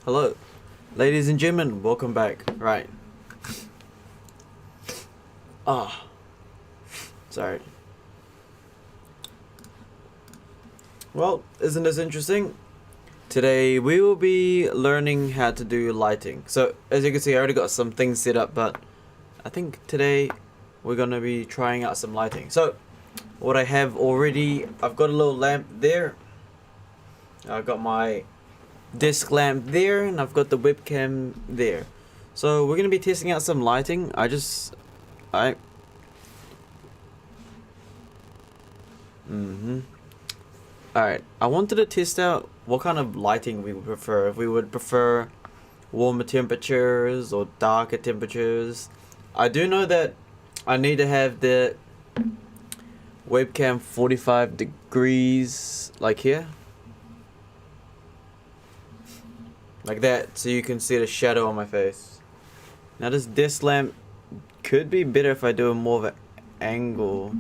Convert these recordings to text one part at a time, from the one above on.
Hello, ladies and gentlemen, welcome back. Right. Ah, sorry. Well, isn't this interesting? Today we will be learning how to do lighting. So, as you can see, I already got some things set up, but I think today we're gonna be trying out some lighting. So, what I have already, I've got a little lamp there. I've got my disc lamp there, and I've got the webcam there. So we're gonna be testing out some lighting. I Alright, I wanted to test out what kind of lighting we would prefer. If we would prefer warmer temperatures or darker temperatures. I do know that I need to have the webcam 45 degrees, like here. Like that, so you can see the shadow on my face. Now this disc lamp could be better if I do a more of an angle.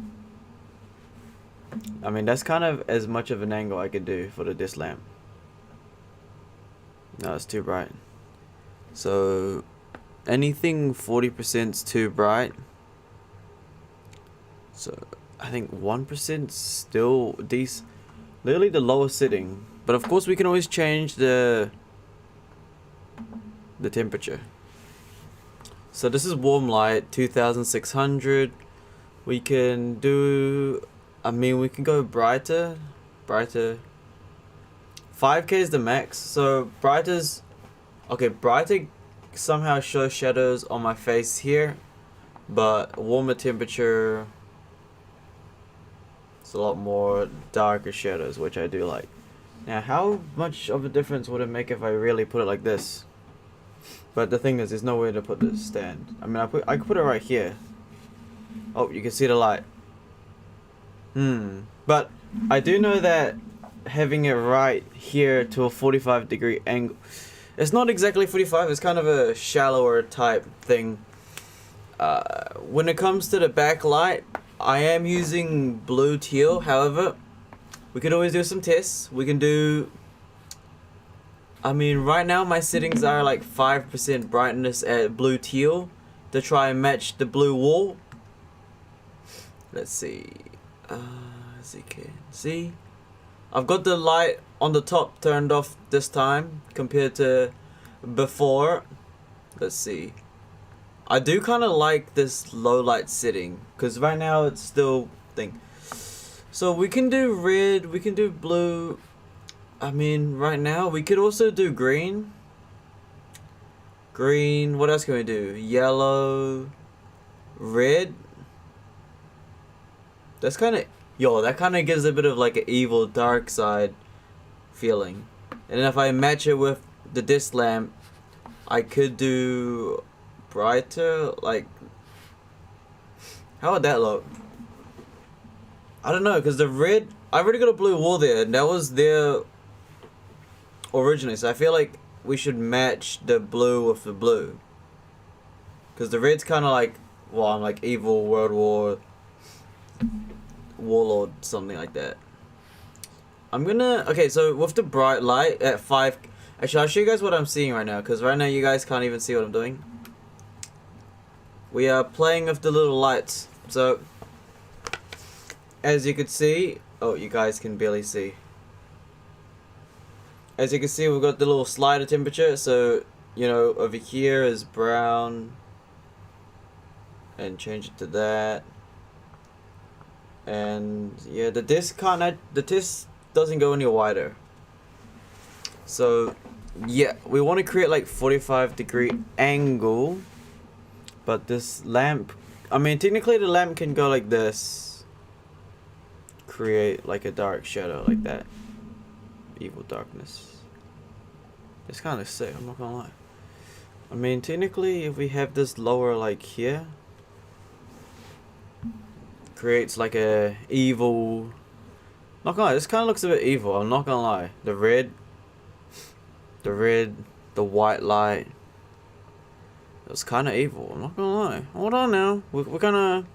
I mean, that's kind of as much of an angle I could do for the disc lamp. No, it's too bright. So, anything 40% is too bright. So, I think 1% still decent. Literally the lowest setting. But of course we can always change the temperature. So this is warm light, 2600. We can do, I mean, we can go brighter. 5K is the max. So brighter's, okay, brighter somehow shows shadows on my face here, but warmer temperature, it's a lot more darker shadows, which I do like. Now, how much of a difference would it make if I really put it like this? But the thing is, there's no way to put this stand. I mean, I could put it right here. Oh, you can see the light. But I do know that having it right here to a 45-degree angle, it's not exactly 45. It's kind of a shallower type thing. When it comes to the backlight, I am using blue teal. However, we could always do some tests. We can do, I mean, right now my settings are like 5% brightness at blue teal to try and match the blue wall. Let's see. As you can see, I've got the light on the top turned off this time compared to before. Let's see. I do kind of like this low light setting because right now it's still thing. So we can do red, we can do blue. I mean, right now we could also do green. Green, what else can we do? Yellow, red. That's kind of, that kind of gives a bit of like an evil dark side feeling. And then if I match it with the disc lamp, I could do brighter, like, how would that look? I don't know, because the red, I already got a blue wall there, and that was there originally, so I feel like we should match the blue with the blue. Because the red's kind of like, well, I'm like evil World War warlord, something like that. I'm gonna, okay, so with the bright light at 5, actually I'll show you guys what I'm seeing right now, because right now you guys can't even see what I'm doing. We are playing with the little lights, so as you can see, oh, you guys can barely see. As you can see, we've got the little slider temperature, so, you know, over here is brown, and change it to that. And yeah, the disc doesn't go any wider. So yeah, we want to create like 45-degree angle, but this lamp, I mean, technically the lamp can go like this, create like a dark shadow like that, evil darkness. It's kind of sick, I'm not gonna lie. I mean, technically if we have this lower like here, creates like a evil, not gonna lie, this kind of looks a bit evil, I'm not gonna lie. The red, the white light, it's kind of evil, I'm not gonna lie. Hold on now, we're kind of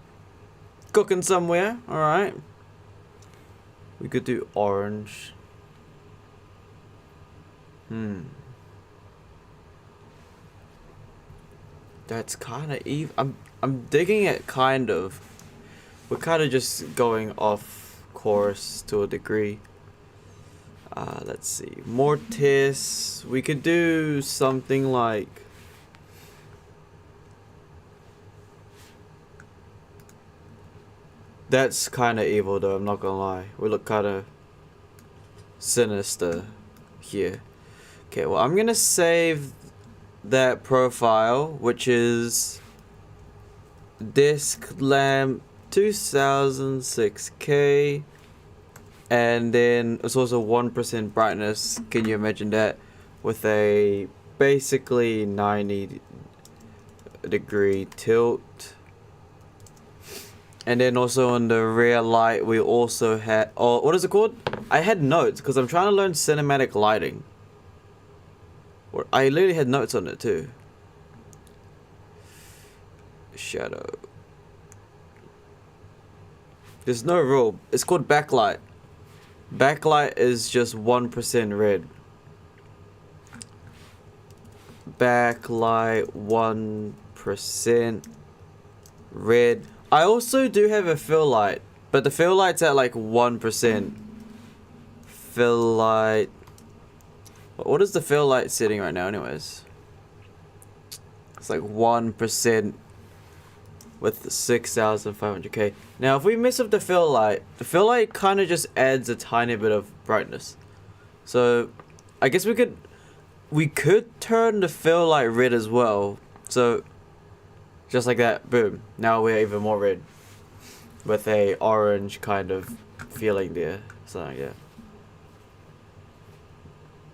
cooking somewhere. Alright, we could do orange. That's kind of even. I'm digging it kind of. We're kind of just going off course to a degree. Let's see. Mortis. We could do something like. That's kind of evil though, I'm not gonna lie. We look kind of sinister here. Okay, well, I'm gonna save that profile, which is disk lamp 2006K, and then it's also 1% brightness. Can you imagine that? With a basically 90-degree tilt. And then also on the rear light, we also had, oh, what is it called? I had notes because I'm trying to learn cinematic lighting. I literally had notes on it too. Shadow. There's no rule. It's called backlight. Backlight is just 1% red. Backlight 1% red. I also do have a fill light, but the fill light's at like 1%. Fill light. What is the fill light setting right now anyways? It's like 1% with 6,500K. Now if we mess up the fill light kind of just adds a tiny bit of brightness. So I guess we could turn the fill light red as well. So just like that, boom. Now we're even more red. With a orange kind of feeling there. Something like that.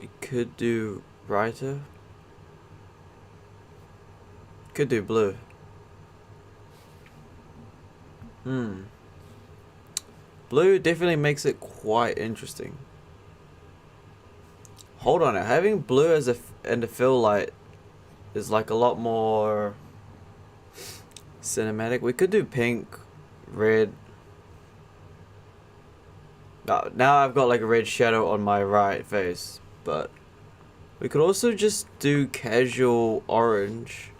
We could do brighter. Could do blue. Blue definitely makes it quite interesting. Hold on, having blue as and the fill light is like a lot more cinematic. We could do pink, red. Now I've got like a red shadow on my right face, but we could also just do casual orange.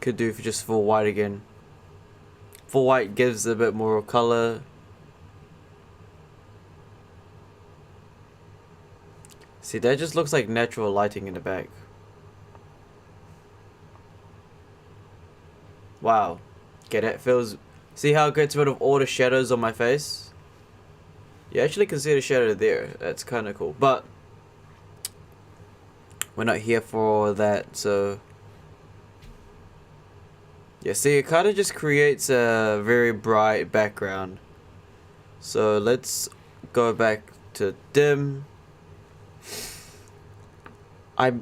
Could do for just full white again. Full white gives a bit more color. See, that just looks like natural lighting in the back. Wow. Okay, that feels... See how it gets rid of all the shadows on my face? You actually can see the shadow there. That's kind of cool. But we're not here for that, so... Yeah, see, it kind of just creates a very bright background. So let's go back to dim. I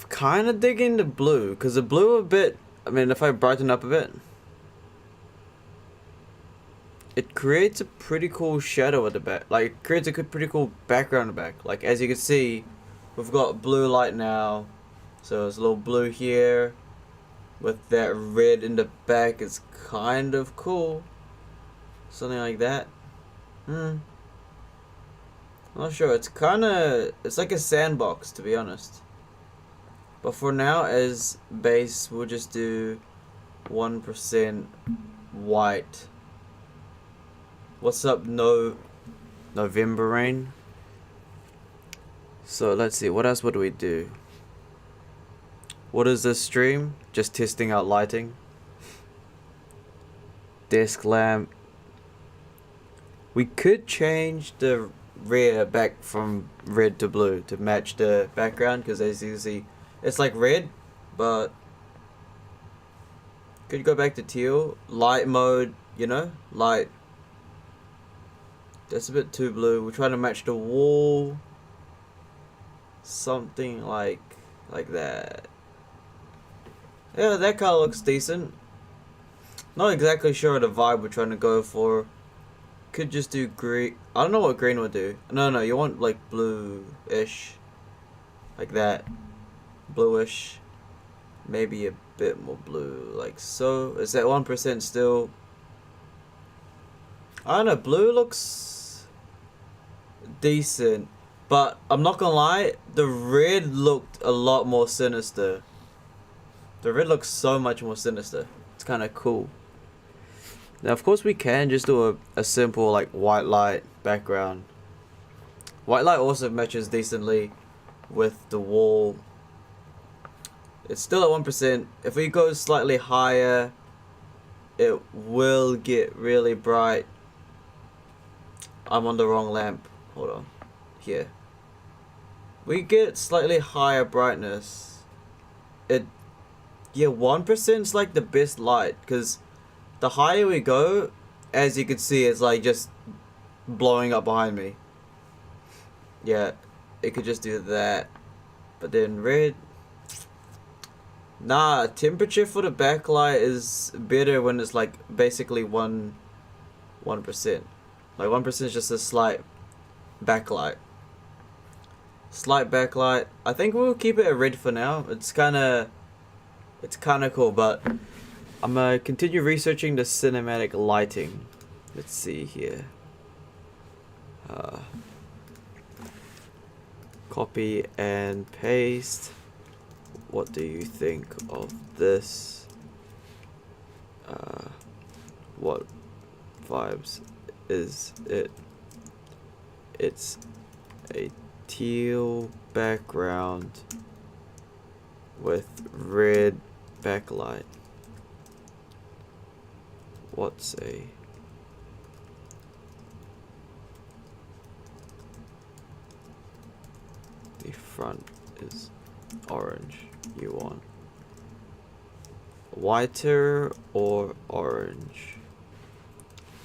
kind of dig into blue, because the blue a bit, I mean, if I brighten up a bit, it creates a pretty cool shadow at the back. Like, it creates a pretty cool background at the back. Like, as you can see, we've got blue light now. So it's a little blue here. With that red in the back, it's kind of cool. Something like that. I'm not sure. It's like a sandbox, to be honest. But for now, as base, we'll just do 1% white. What's up, November rain? So let's see. What else would we do? What is this stream? Just testing out lighting. Desk lamp. We could change the rear back from red to blue to match the background, because as you can see, it's like red, but could go back to teal. Light mode, you know, light. That's a bit too blue. We're trying to match the wall. Something like that. Yeah, that color looks decent. Not exactly sure the vibe we're trying to go for. Could just do green. I don't know what green would do. No, you want like blue-ish. Like that. Bluish. Maybe a bit more blue. Like so. Is that 1% still? I don't know. Blue looks decent. But I'm not gonna lie, the red looked a lot more sinister. The red looks so much more sinister. It's kind of cool. Now, of course, we can just do a simple like white light background. White light also matches decently with the wall. It's still at 1%. If we go slightly higher, it will get really bright. I'm on the wrong lamp. Hold on. Here. We get slightly higher brightness. Yeah, 1% is like the best light, because the higher we go, as you can see, it's like just blowing up behind me. Yeah, it could just do that. But then red, nah, temperature for the backlight is better when it's like basically 1%. Like 1% is just a slight backlight. Slight backlight. I think we'll keep it a red for now. It's kinda cool, but I'm gonna continue researching the cinematic lighting. Let's see here. Copy and paste. What do you think of this? What vibes is it? It's a teal background with red backlight. What's a the front is orange. You want whiter or orange?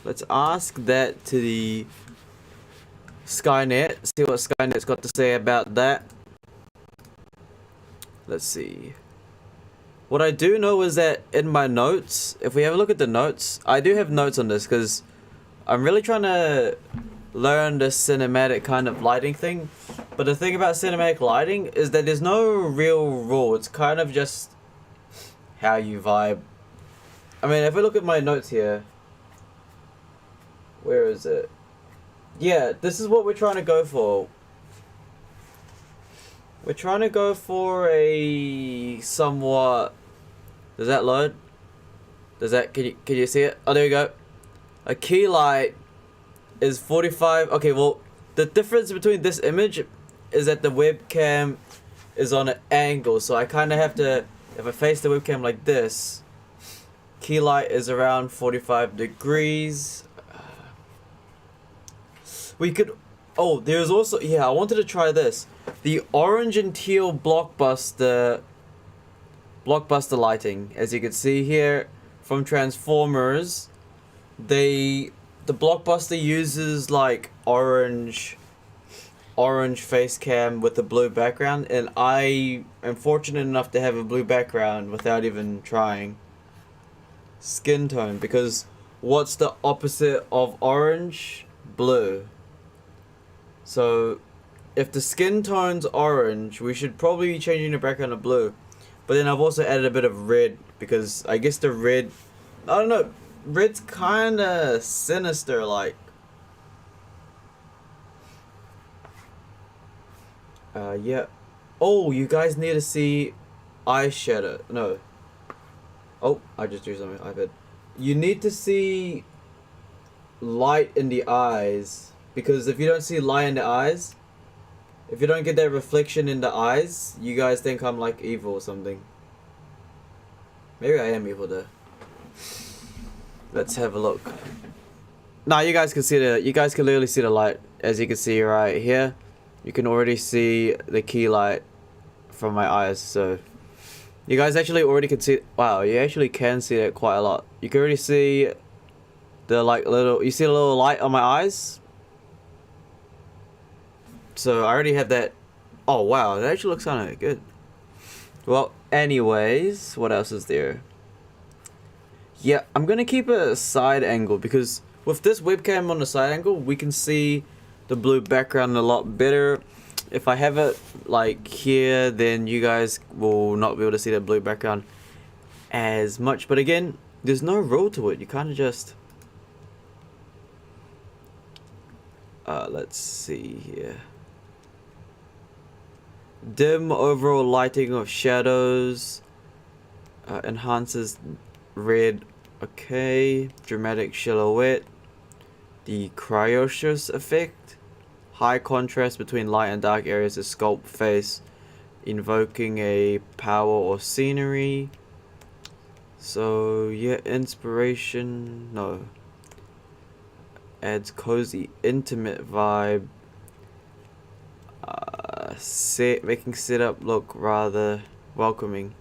Let's ask that to the Skynet. See what Skynet's got to say about that. Let's see. What I do know is that in my notes, if we have a look at the notes, I do have notes on this because I'm really trying to learn the cinematic kind of lighting thing. But the thing about cinematic lighting is that there's no real rule. It's kind of just how you vibe. I mean, if we look at my notes here, where is it? Yeah, this is what we're trying to go for. We're trying to go for a somewhat... Does that load? Does that... Can you see it? Oh, there you go. A key light is 45... Okay, well, the difference between this image is that the webcam is on an angle. So I kind of have to... If I face the webcam like this, key light is around 45 degrees. We could... Oh, there's also... Yeah, I wanted to try this. The orange and teal blockbuster lighting. As you can see here from Transformers, the blockbuster uses like orange face cam with a blue background, and I am fortunate enough to have a blue background without even trying. Skin tone, because what's the opposite of orange? Blue. So if the skin tone's orange, we should probably be changing the background to blue. But then I've also added a bit of red, because I guess the red, I don't know, red's kinda sinister like. Yeah. Oh, you guys need to see eyeshadow. No. Oh, I just drew something. iPad. You need to see light in the eyes, because if you don't see light in the eyes, if you don't get that reflection in the eyes, you guys think I'm like evil or something. Maybe I am evil though. Let's have a look. Now you guys can literally see the light. As you can see right here, you can already see the key light from my eyes. So you guys actually already can see. Wow, you actually can see it quite a lot. You can already see the like little. You see a little light on my eyes. So I already have that. Oh wow, that actually looks kind of good. Well, anyways, what else is there? Yeah, I'm gonna keep a side angle, because with this webcam on the side angle, we can see the blue background a lot better. If I have it like here, then you guys will not be able to see the blue background as much. But again, there's no rule to it. You kind of just... let's see here. Dim overall lighting of shadows. Enhances red. Okay. Dramatic silhouette. The Cryosius effect. High contrast between light and dark areas of sculpt face, invoking a power or scenery. So yeah, inspiration. No. Adds cozy, intimate vibe. Making setup look rather welcoming.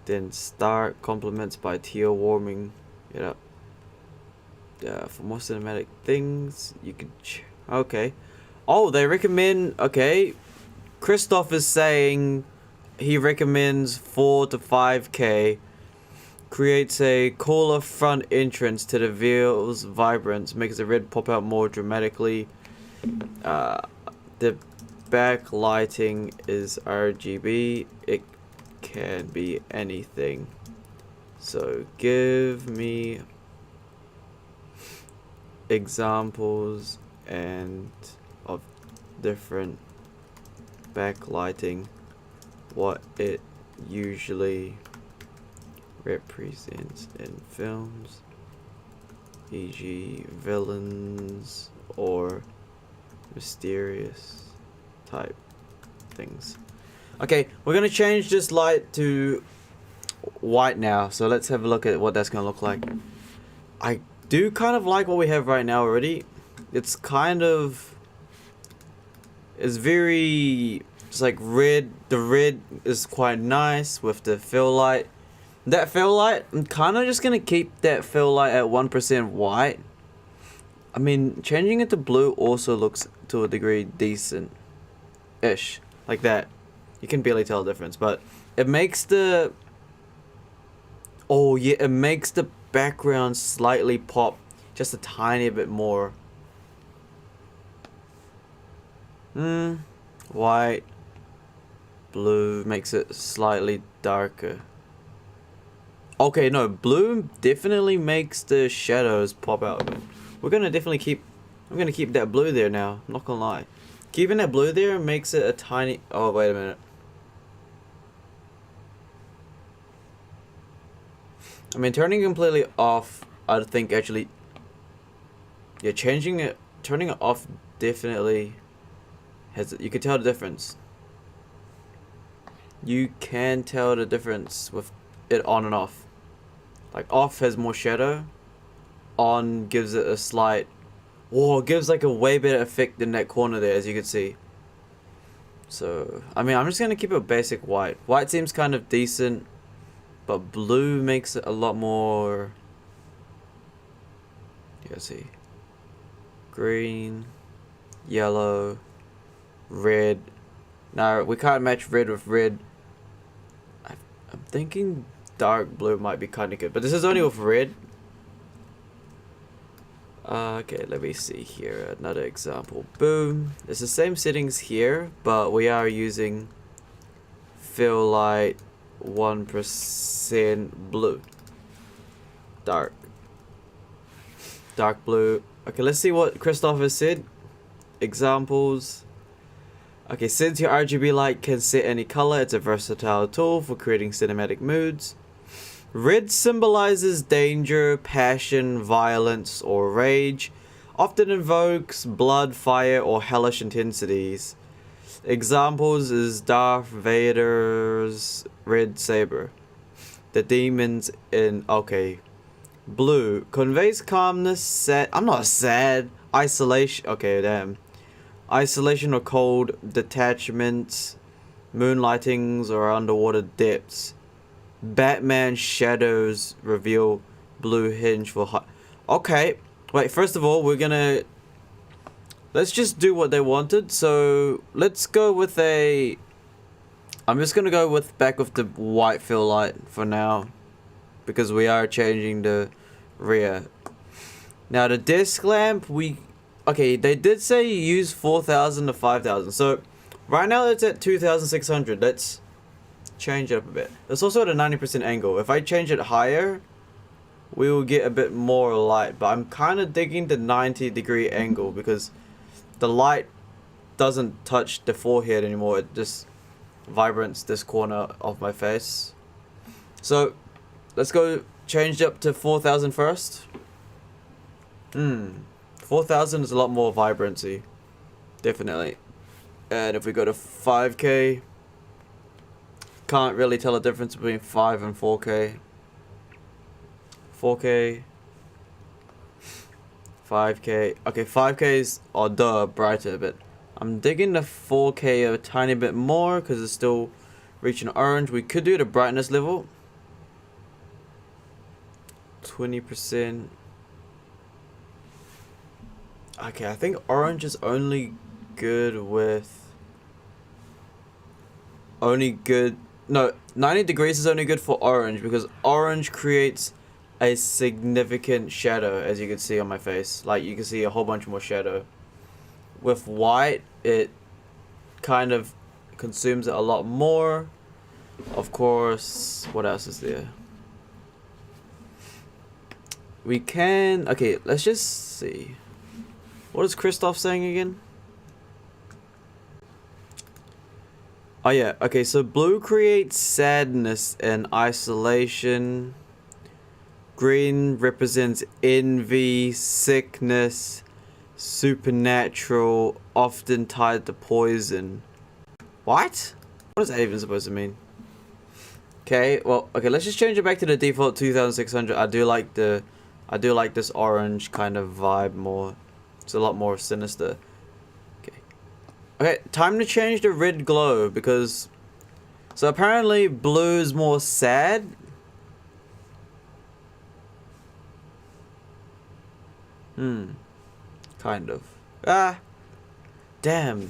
Then start compliments by tear warming it up. For more cinematic things, you could. Okay. Oh, they recommend. Okay. Christoph is saying he recommends 4 to 5K. Creates a cooler front entrance to the vehicle's vibrance, makes the red pop out more dramatically. The backlighting is RGB. It can be anything. So give me examples and of different backlighting, what it usually represents in films, e.g. villains or mysterious type things. Okay, we're gonna change this light to white now, so let's have a look at what that's gonna look like. I do kind of like what we have right now already. It's kind of, it's very, it's like red. The red is quite nice with the fill light. That fill light, I'm kind of just gonna keep that fill light at 1% white. I mean, changing it to blue also looks to a degree decent-ish, like that. You can barely tell the difference, but it makes the, oh yeah, it makes the background slightly pop just a tiny bit more. White, blue makes it slightly darker. Okay, no, blue definitely makes the shadows pop out. We're gonna definitely keep, I'm gonna keep that blue there now, I'm not gonna lie. Keeping that blue there makes it a tiny, oh wait a minute. I mean, turning it completely off, I think actually, yeah, turning it off definitely has, you can tell the difference. You can tell the difference with it on and off. Like, off has more shadow, on gives it a slight, whoa, it gives like a way better effect in that corner there, as you can see. So, I mean, I'm just gonna keep it basic white. White seems kind of decent, but blue makes it a lot more, let's see, green, yellow, red. Now, we can't match red with red. I'm thinking dark blue might be kind of good, but this is only with red. Okay, let me see here, another example. Boom. It's the same settings here, but we are using fill light 1% blue. Dark blue. Okay, let's see what Christopher said. Examples. Okay, since your RGB light can set any color, it's a versatile tool for creating cinematic moods. Red symbolizes danger, passion, violence, or rage. Often invokes blood, fire, or hellish intensities. Examples is Darth Vader's red saber. The demons in, okay. Blue conveys calmness, I'm not sad. Isolation, okay, damn. Isolation or cold, detachments, moonlightings, or underwater depths. Batman shadows reveal blue hinge for high. Okay, wait, first of all, let's just do what they wanted. So let's go with I'm just gonna go back with the white fill light for now, because we are changing the rear. Now the desk lamp, okay, they did say use 4,000 to 5,000. So right now it's at 2,600. Let's change it up a bit. It's also at a 90% angle. If I change it higher, we will get a bit more light, but I'm kind of digging the 90-degree angle because the light doesn't touch the forehead anymore. It just vibrance this corner of my face. So let's go change up to 4,000 first. 4,000 is a lot more vibrancy, definitely. And if we go to 5K, can't really tell the difference between 5 and 4K. 4K, 5K. Okay, 5K's brighter, but I'm digging the 4K a tiny bit more because it's still reaching orange. We could do the brightness level. 20%. Okay, I think orange is only good with... No, 90 degrees is only good for orange because orange creates a significant shadow, as you can see on my face. Like, you can see a whole bunch more shadow. With white, it kind of consumes it a lot more. Of course, what else is there? We can... Okay, let's just see. What is Christoph saying again? Oh yeah, okay, so blue creates sadness and isolation. Green represents envy, sickness, supernatural, often tied to poison. What? What is that even supposed to mean? Okay, well, okay, let's just change it back to the default 2600. I do like this orange kind of vibe more. It's a lot more sinister. Okay, time to change the red glow because... So apparently blue is more sad. Kind of. Damn.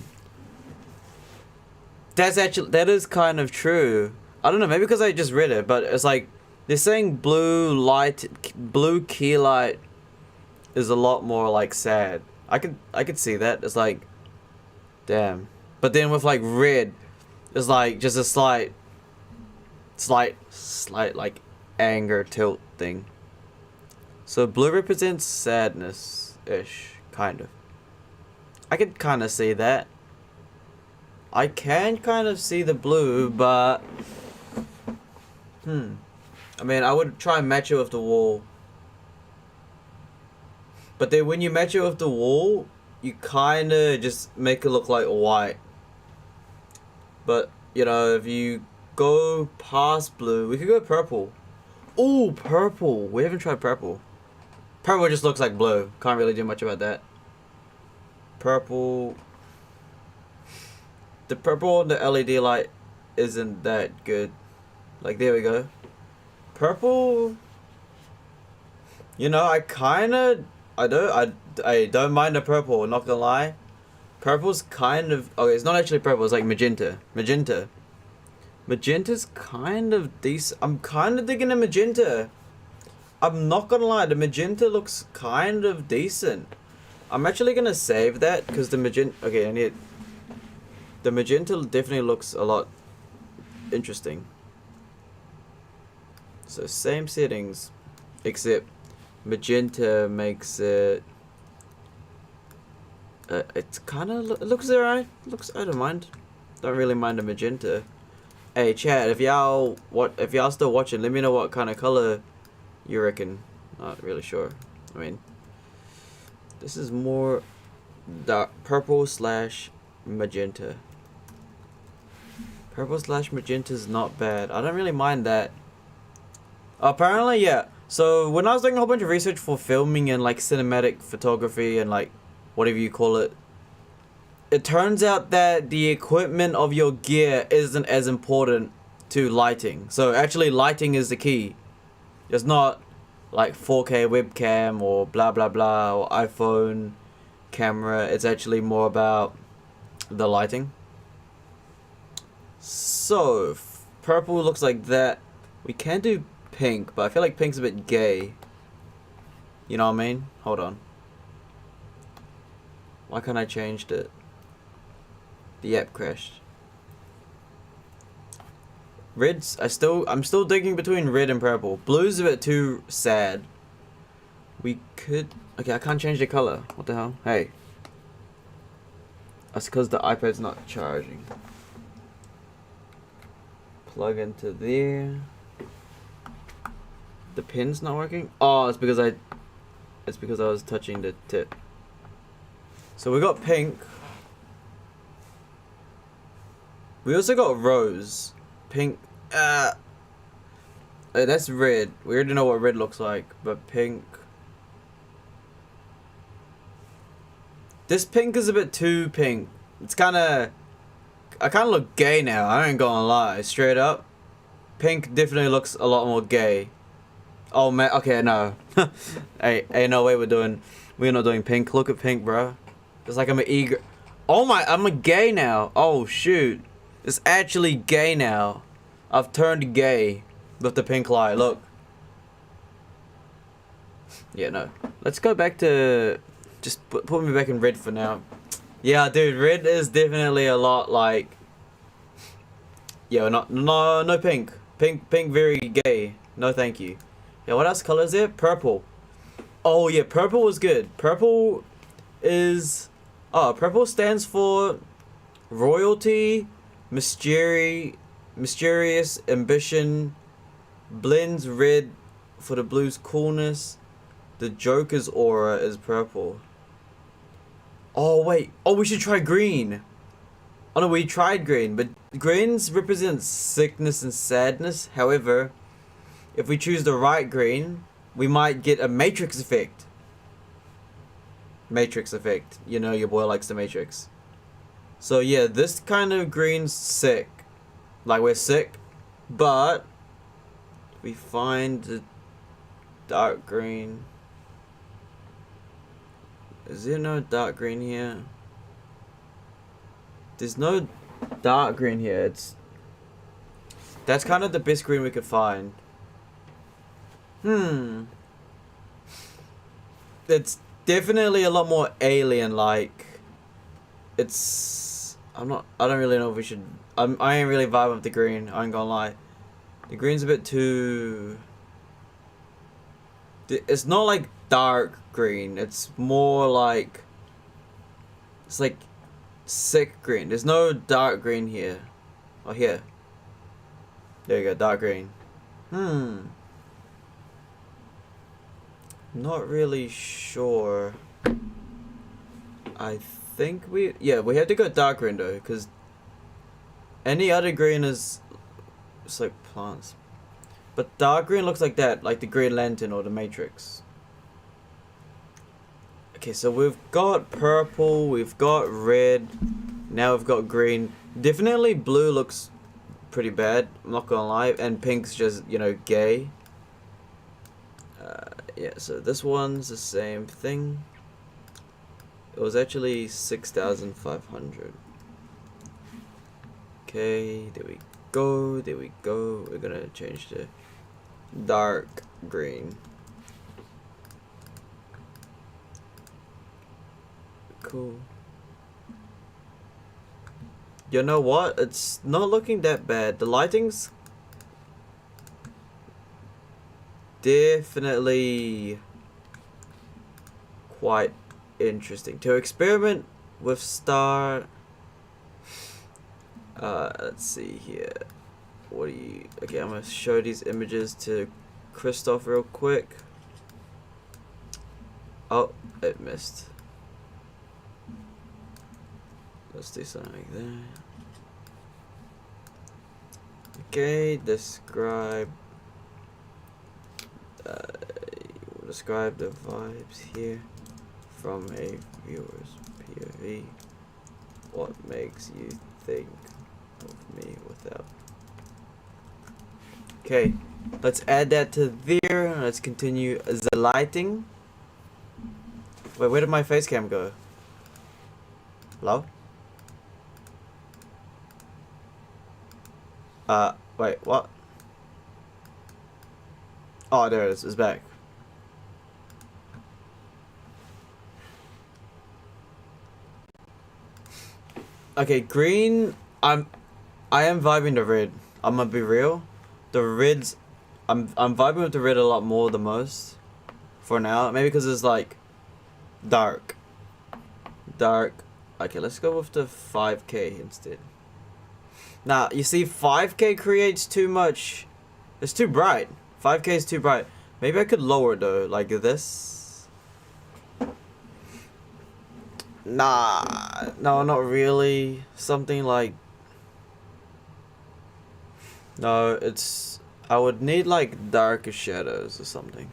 That is kind of true. I don't know, maybe because I just read it, but it's like... They're saying blue key light is a lot more like sad. I could see that. It's like... Damn. But then with like red, it's like just a slight like anger tilt thing. So blue represents sadness-ish, kind of. I could kind of see that. I can kind of see the blue, but... I mean, I would try and match it with the wall. But then when you match it with the wall, you kind of just make it look like white. But, you know, if you go past blue, we could go purple. Ooh, purple. We haven't tried purple. Purple just looks like blue. Can't really do much about that. Purple. The purple on the LED light isn't that good. Like, there we go. Purple. You know, I don't mind the purple, not gonna lie. Purple's kind of... Okay, it's not actually purple, it's like magenta. Magenta's kind of decent. I'm kind of digging the magenta. I'm not gonna lie, the magenta looks kind of decent. I'm actually gonna save that, because the magenta... Okay, the magenta definitely looks a lot interesting. So, same settings, except magenta makes it... it's kind of... It looks alright. I don't mind. Don't really mind the magenta. Hey, chat, if y'all still watching, let me know what kind of color you reckon. Not really sure. I mean, this is more dark purple / magenta. Purple / magenta is not bad. I don't really mind that. Apparently, yeah. So when I was doing a whole bunch of research for filming and like cinematic photography and like whatever you call it, it turns out that the equipment of your gear isn't as important to lighting. So actually lighting is the key. It's not like 4K webcam or blah blah blah or iPhone camera. It's actually more about the lighting. So purple looks like that. We can do pink, but I feel like pink's a bit gay. You know what I mean? Hold on. Why can't I change it? The app crashed. Red's... I'm still digging between red and purple. Blue's a bit too sad. We could... Okay, I can't change the color. What the hell? Hey. That's because the iPad's not charging. plug into there. The pin's not working? Oh, it's because I was touching the tip. So we got pink. We also got rose. Pink. That's red. We already know what red looks like, but pink. This pink is a bit too pink. It's kinda... I kinda look gay now, I ain't gonna lie. Straight up. Pink definitely looks a lot more gay. Oh man, okay, no. Hey, no way we're not doing pink. Look at pink, bro. It's like I'm an eager... Oh my, I'm a gay now. Oh shoot. It's actually gay now. I've turned gay with the pink light, look. Yeah, no. Let's go back to... Just put me back in red for now. Yeah, dude, red is definitely a lot like... Yeah, no pink. Pink very gay. No thank you. Yeah, what else color is there? Purple. Oh yeah, purple is good. Purple is... Oh, purple stands for royalty, mysterious ambition, blends red for the blue's coolness. The Joker's aura is purple. Oh wait, oh we should try green. Oh no, we tried green, but greens represent sickness and sadness. However, if we choose the right green, we might get a Matrix effect. Matrix effect. You know your boy likes the Matrix. So yeah, this kind of green's sick. Like we're sick, but we find the dark green. Is there no dark green here? There's no dark green here. That's kind of the best green we could find. It's definitely a lot more alien-like. I don't really know if we should... I ain't really vibing with the green, I ain't gonna lie. The green's a bit too... It's not like dark green, it's more like... It's like sick green. There's no dark green here. Oh, here. There you go, dark green. Not really sure. I think we have to go dark green though, because any other green is... It's like plants. But dark green looks like that, like the Green Lantern or the Matrix. Okay, so we've got purple, we've got red, now we've got green. Definitely blue looks pretty bad, I'm not gonna lie, and pink's just, you know, gay. Yeah, so this one's the same thing. It was actually 6,500. Okay, there we go, there we go. We're gonna change to dark green. Cool. You know what? It's not looking that bad. The lighting's definitely quite interesting. To experiment with star... let's see here. What do you... Okay, I'm gonna show these images to Christoph real quick. Oh, it missed. Let's do something like that. Okay, describe the vibes here from a viewer's POV. What makes you think of me without... Okay, let's add that to there. Let's continue the lighting. Wait, where did my face cam go? Hello? Wait, what? Oh, there it is. It's back. Okay, green. I am vibing the red. I'm gonna be real. The reds, I'm vibing with the red a lot more the most. For now, maybe because it's like dark. Okay, let's go with the 5K instead. Nah, you see, 5K creates too much. It's too bright. 5K is too bright. Maybe I could lower it though, like this. Nah, no, not really. Something like. No, it's. I would need like darker shadows or something.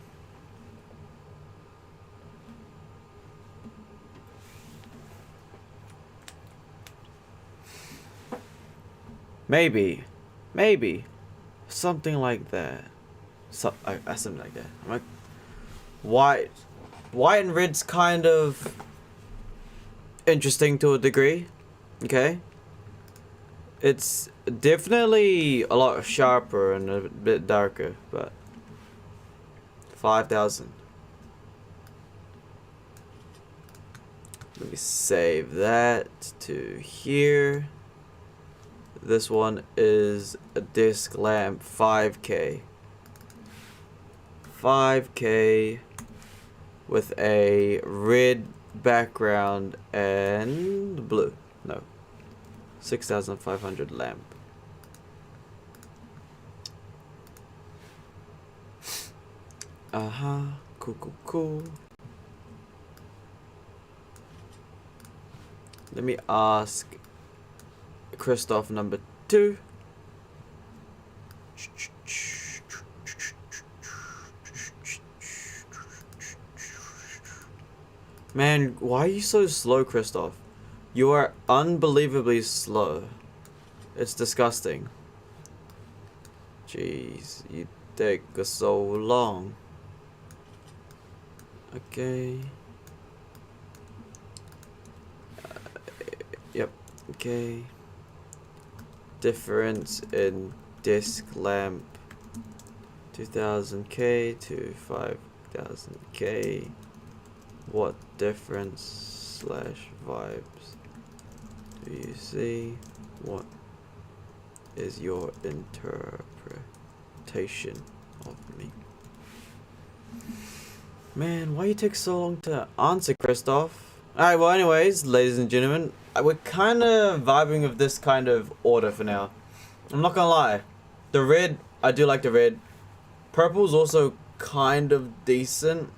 Maybe something like that. Something like that. I'm like, white and red's kind of interesting to a degree. Okay, it's definitely a lot sharper and a bit darker, but 5,000. Let me save that to here. This one is a disc lamp 5K. 5K with a red background and blue. No. 6,500 lamp. Cool. Let me ask Christoph number 2. Man, why are you so slow, Christoph? You are unbelievably slow. It's disgusting. Jeez, you take so long. Okay. Yep. Okay. Difference in disc lamp 2000K to 5000K. What difference / vibes do you see? What is your interpretation of me? Man, why you take so long to answer, Christoph? Alright, well anyways, ladies and gentlemen, we're kind of vibing with this kind of order for now. I'm not gonna lie. The red, I do like the red. Purple's also kind of decent.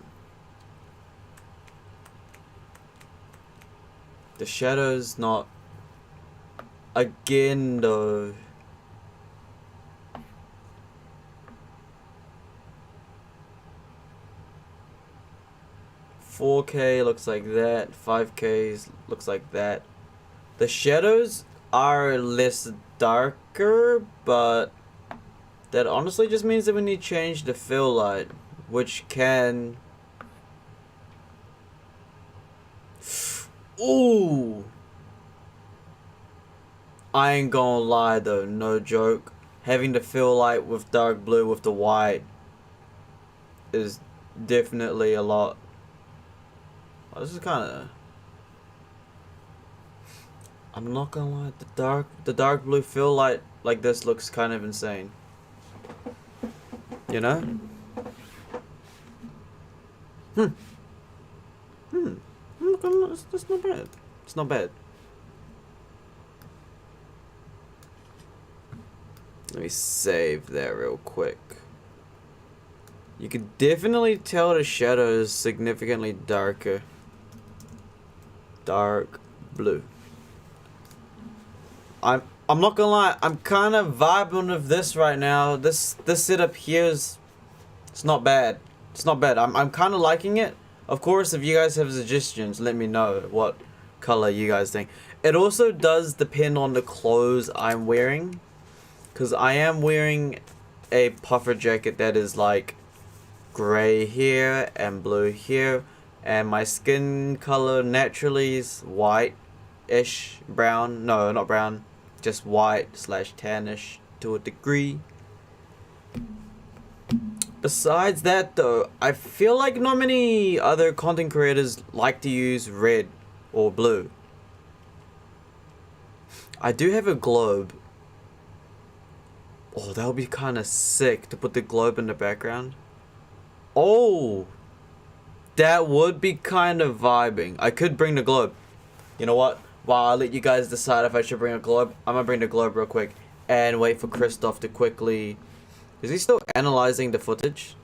The shadows not. Again though. $4K looks like that. 5K looks like that. The shadows are less darker, but that honestly just means that we need to change the fill light, which can. Ooh. I ain't gonna lie though, no joke. Having the fill light with dark blue with the white is definitely a lot. Oh, this is kind of. I'm not gonna lie, the dark blue fill light like this looks kind of insane. You know? That's not bad. It's not bad. Let me save that real quick. You can definitely tell the shadow is significantly darker. Dark blue. I'm not gonna lie, I'm kind of vibing with this right now. This setup here is, it's not bad. It's not bad. I'm kind of liking it. Of course, if you guys have suggestions, let me know what color you guys think. It also does depend on the clothes I'm wearing, because I am wearing a puffer jacket that is like gray here and blue here, and my skin color naturally is white-ish, brown. No, not brown, just white / tannish to a degree. Besides that though, I feel like not many other content creators like to use red or blue. I do have a globe. Oh, that would be kind of sick to put the globe in the background. Oh, that would be kind of vibing. I could bring the globe. You know what? While I let you guys decide if I should bring a globe, I'm gonna bring the globe real quick. and wait for Christoph to quickly... Is he still analyzing the footage?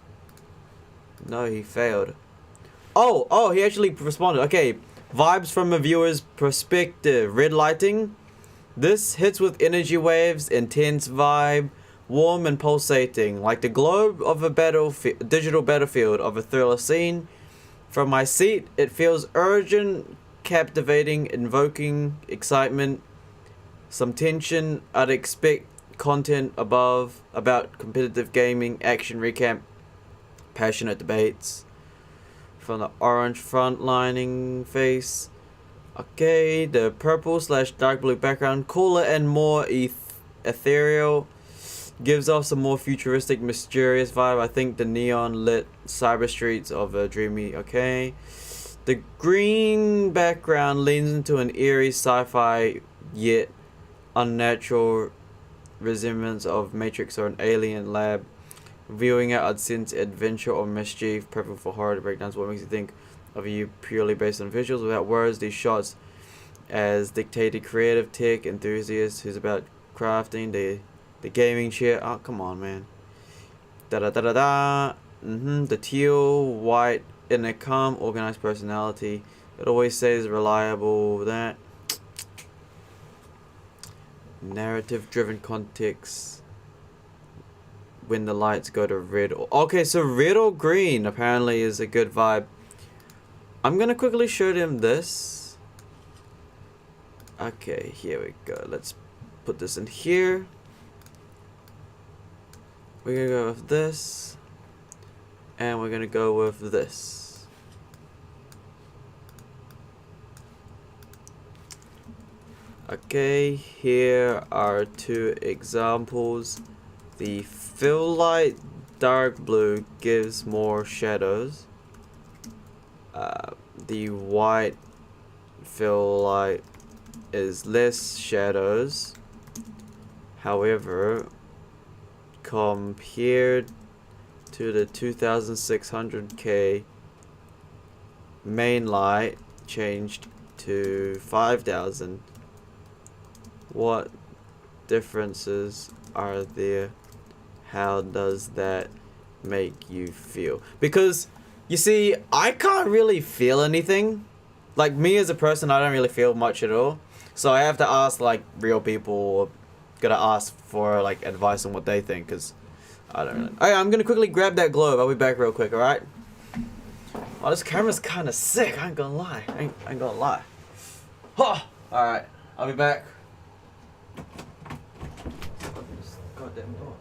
No, he failed. Oh, he actually responded. Okay, vibes from a viewer's perspective. Red lighting. This hits with energy waves, intense vibe, warm and pulsating, like the globe of a digital battlefield of a thriller scene. From my seat, it feels urgent, captivating, invoking excitement, some tension. I'd expect content above about competitive gaming, action recap, passionate debates. From the orange front lining face. Okay, the purple / dark blue background, cooler and more ethereal. Gives off some more futuristic, mysterious vibe. I think the neon lit cyber streets of a dreamy. Okay. The green background leans into an eerie sci-fi yet unnatural resemblance of Matrix or an alien lab. Viewing it, I'd sense adventure or mischief, perfect for horror breakdowns. What makes you think of you purely based on visuals without words? These shots as dictated creative tech enthusiast who's about crafting the gaming chair. Oh, come on, man. The teal white in a calm organized personality. It always says reliable. That narrative driven context. When the lights go to red. Okay, so red or green apparently is a good vibe. I'm gonna quickly show them this. Okay, here we go. Let's put this in here. We're gonna go with this. And we're gonna go with this. Okay, here are two examples. The fill light dark blue gives more shadows. The white fill light is less shadows. However, compared to the 2600K main light changed to 5000, what differences are there? How does that make you feel? Because you see, I can't really feel anything. Like, me as a person, I don't really feel much at all. So I have to ask like real people, or gotta ask for like advice on what they think, because I don't really. Alright, I'm gonna quickly grab that globe. I'll be back real quick, alright? Oh, this camera's kinda sick, I ain't gonna lie. I ain't gonna lie. Huh. Alright, I'll be back. Goddamn door.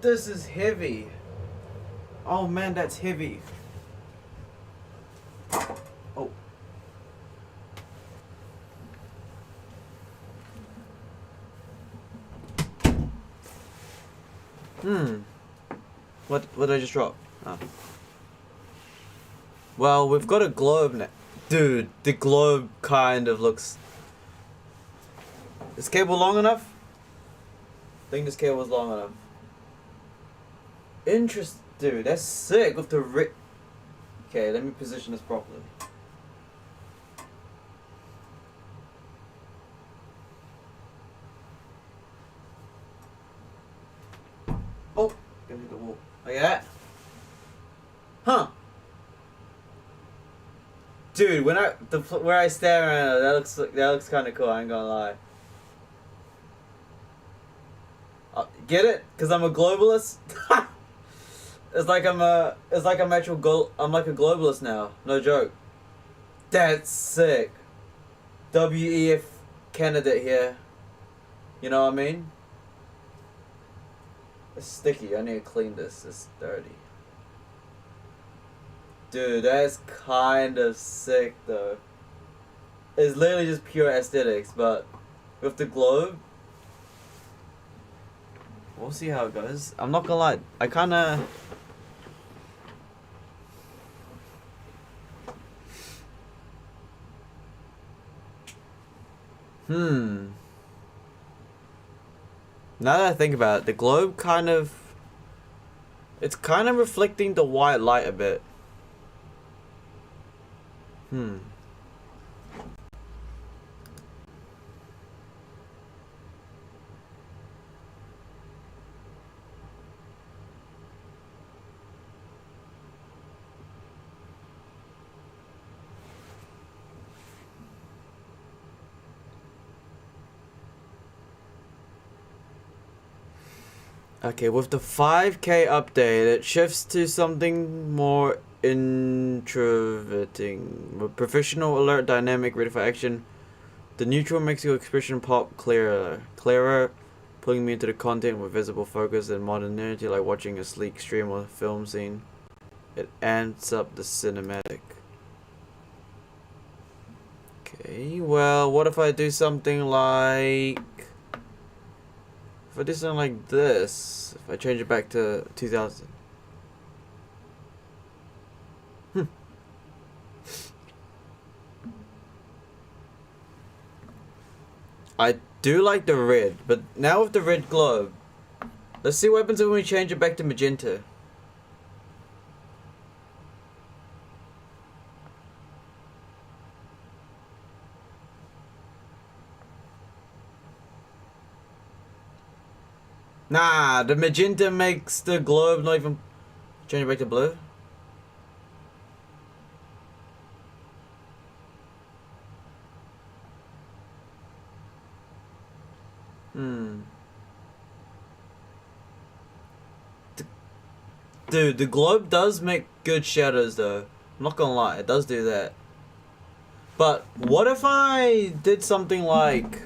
This is heavy. Oh man, that's heavy. Oh. What did I just drop? Oh. Well, we've got a globe now. Dude, the globe kind of looks... Is cable long enough? I think this cable is long enough. Dude, that's sick with the Okay, let me position this properly. Huh. Dude, where I stare at it, that looks kind of cool. I ain't gonna lie. Get it? Cause I'm a globalist. I'm like a globalist now. No joke. That's sick. WEF candidate here. You know what I mean? It's sticky. I need to clean this. It's dirty. Dude, that's kind of sick though. It's literally just pure aesthetics, but with the globe, we'll see how it goes. I'm not gonna lie. I kinda... Now that I think about it, the globe kind of... It's kind of reflecting the white light a bit. Okay, with the 5K update, it shifts to something more introverting. With professional alert dynamic ready for action, the neutral makes your expression pop clearer, pulling me into the content with visible focus and modernity, like watching a sleek stream or film scene. It amps up the cinematic. Okay, well, what if I do something like... If I do something like this, if I change it back to 2000. I do like the red, but now with the red globe, let's see what happens when we change it back to magenta. Nah, the magenta makes the globe not even... Change it back to blue? Dude, the globe does make good shadows though. I'm not gonna lie, it does do that. But what if I did something like...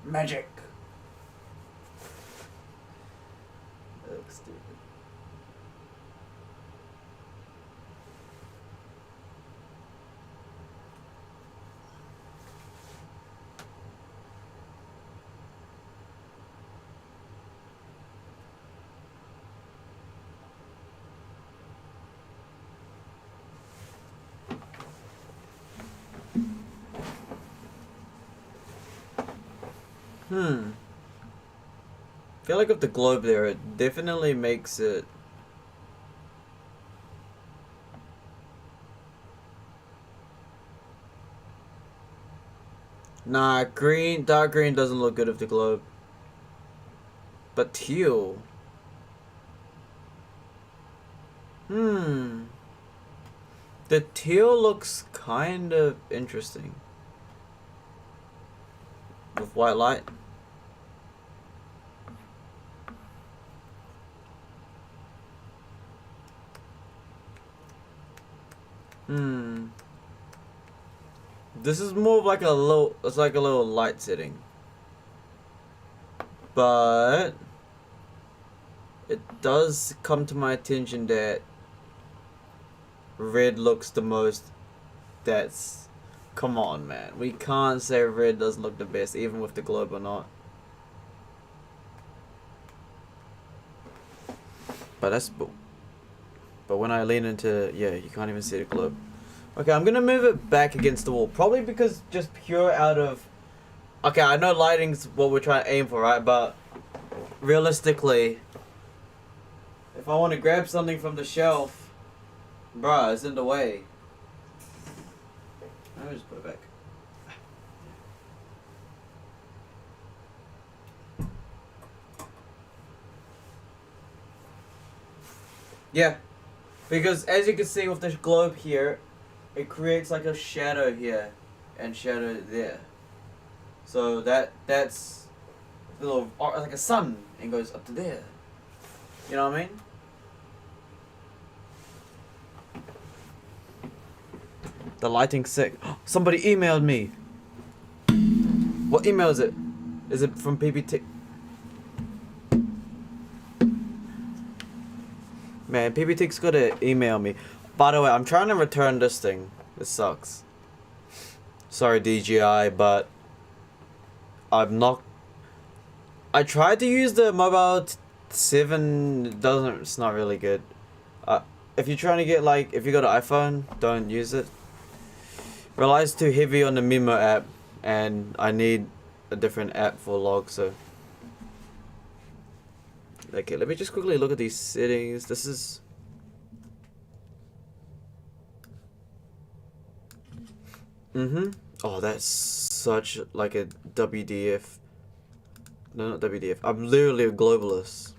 Magic. That looks stupid. I feel like with the globe there, it definitely makes it... Nah, dark green doesn't look good with the globe. But teal... The teal looks kind of interesting. With white light. This is more of like a little, it's like a little light setting. But it does come to my attention that red looks the most. That's, come on man, we can't say red doesn't look the best even with the globe or not. but when I lean into, yeah, you can't even see the globe. Okay, I'm gonna move it back against the wall, probably because just pure out of. Okay, I know lighting's what we're trying to aim for, right? But realistically, if I want to grab something from the shelf, bruh, it's in the way. Let me just put it back. Yeah, because as you can see with this globe here, it creates like a shadow here and shadow there. So that's a little like a sun and goes up to there. You know what I mean? The lighting's sick. Somebody emailed me. What email is it? Is it from PPT? Man, PPT's gotta email me. By the way, I'm trying to return this thing. This sucks. Sorry, DJI, but I'm not. I tried to use the mobile 7. It's not really good. If you're trying to get if you got an iPhone, don't use it. Relies too heavy on the Memo app, and I need a different app for log. So. Okay, let me just quickly look at these settings. This is... Oh, that's such like a WDF. No, not WDF. I'm literally a globalist.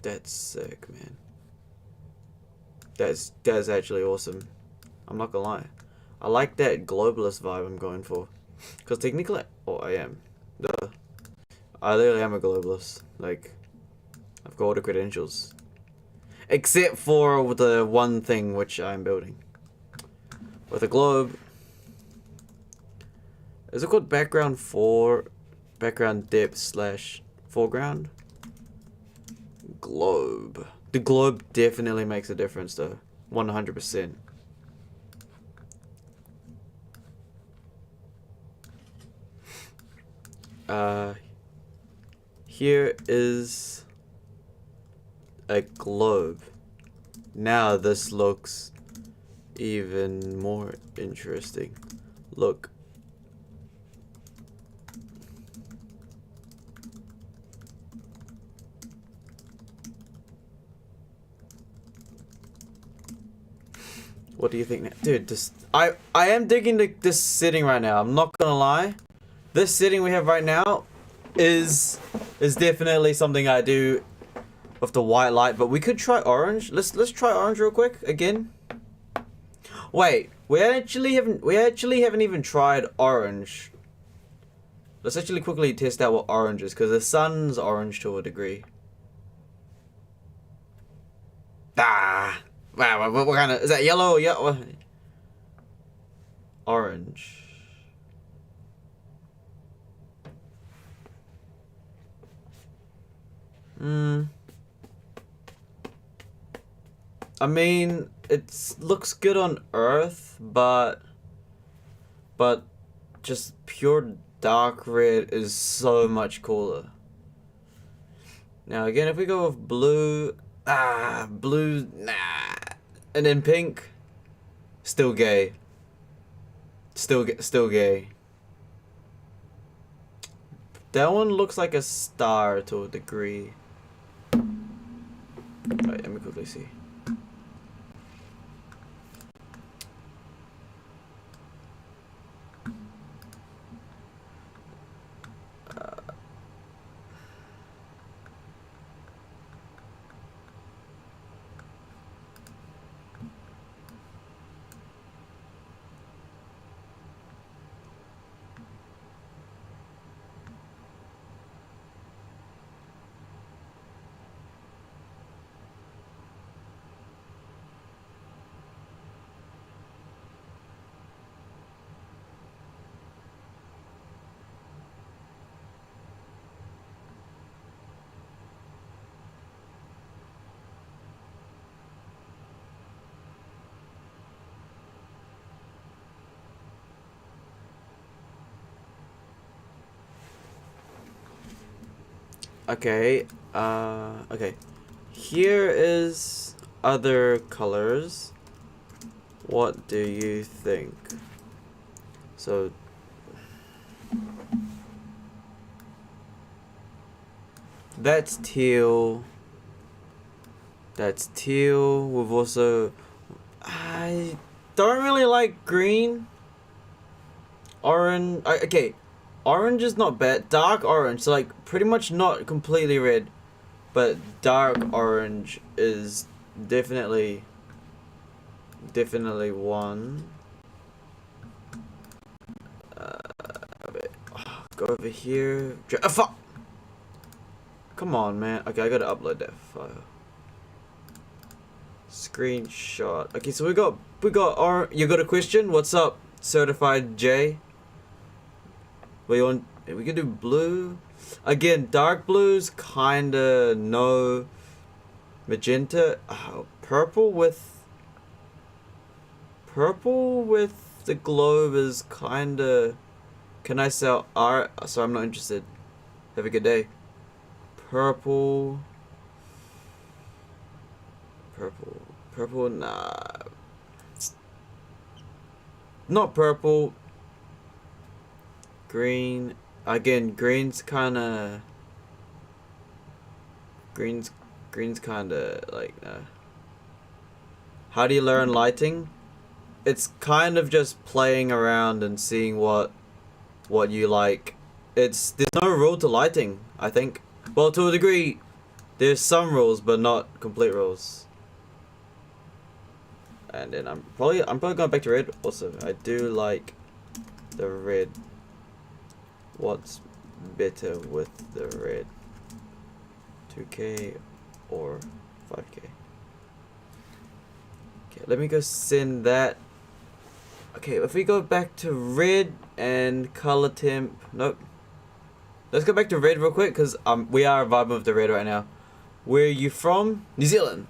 That's sick, man. That's actually awesome. I'm not gonna lie. I like that globalist vibe I'm going for. Because technically... Oh, I am. Duh. I literally am a globalist. Like... I've got all the credentials. Except for the one thing which I'm building. With a globe. Is it called background depth / foreground? Globe. The globe definitely makes a difference though. 100%. Here is a globe. Now this looks even more interesting. Look. What do you think now? Dude, I am digging this setting right now. I'm not gonna lie. This setting we have right now is definitely something I do with the white light, but we could try orange. Let's try orange real quick again. Wait, we actually haven't even tried orange. Let's actually quickly test out what orange is, because the sun's orange to a degree. Ah, wow, what kind of, is that yellow or yellow? Orange. I mean, it looks good on Earth, but just pure dark red is so much cooler. Now again, if we go with blue, blue, nah, and then pink, still gay. Still gay. That one looks like a star to a degree. Alright, let me quickly see. Okay, okay. here is other colors. What do you think? So that's teal. That's teal. We've also, I don't really like green. Orange. Okay, orange is not bad. Dark orange, so like pretty much not completely red, but dark orange is definitely one. Go over here. Fuck! Come on, man. Okay, I gotta upload that file. Screenshot. Okay, so we got you got a question? What's up, Certified J? We can do blue. Again, dark blues kinda no. Magenta. Purple with the globe is kinda. Can I sell art? So I'm not interested. Have a good day. Purple, nah. Not purple. Green. Again, green's kinda like, how do you learn lighting? It's kind of just playing around and seeing what you like. There's no rule to lighting, I think. Well, to a degree, there's some rules, but not complete rules. And then I'm probably going back to red. Also, I do like the red. What's better with the red? 2K or 5K? Okay, let me go send that. Okay, if we go back to red and color temp, nope. Let's go back to red real quick, because we are vibing with the red right now. Where are you from? New Zealand.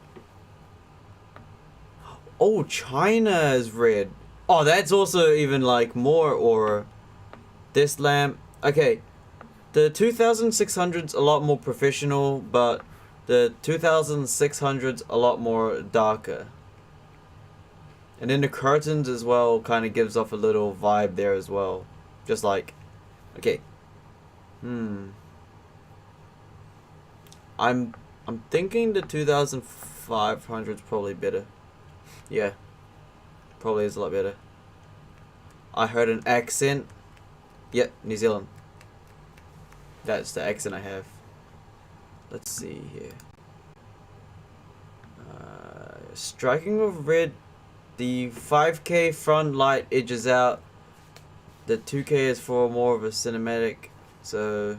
Oh, China is red. Oh, that's also even like more aura. This lamp. Okay, the 2600's a lot more professional, but the 2600's a lot more darker. And then the curtains as well kind of gives off a little vibe there as well. Just like, okay. I'm thinking the 2500's probably better. Yeah. Probably is a lot better. I heard an accent. Yep, New Zealand. That's the accent I have. Let's see here. Striking with red. The 5K front light edges out. The 2K is for more of a cinematic. So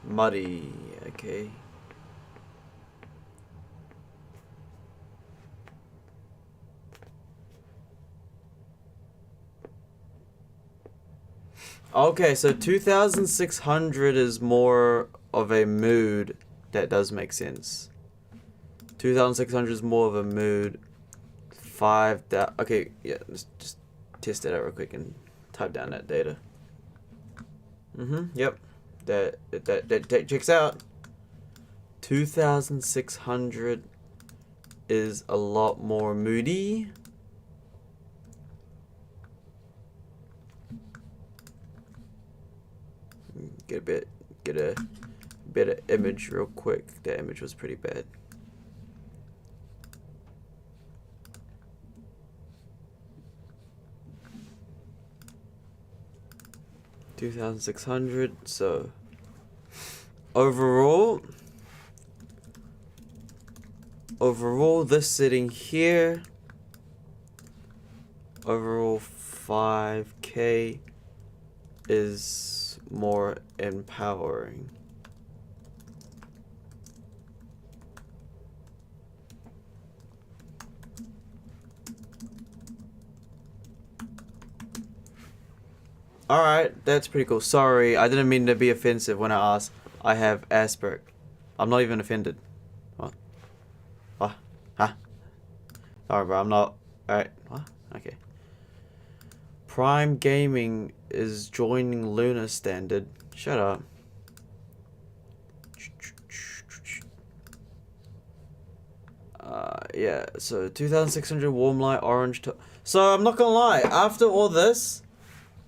muddy. Okay. Okay, so 2600 is more of a mood. That does make sense. 2600 is more of a mood. 5,000. Okay, yeah, just test it out real quick and type down that data. Yep. That checks out. 2600 is a lot more moody. Get a better image real quick. That image was pretty bad. $2,600. So overall, this sitting here, overall 5K is more empowering. Alright, that's pretty cool. Sorry, I didn't mean to be offensive when I asked. I have Asperg. I'm not even offended. What? What? Huh? Alright, bro, I'm not. Alright, what? Okay. Prime Gaming is joining Lunar Standard. Shut up. yeah. So 2600 warm light, orange. So I'm not gonna lie. After all this,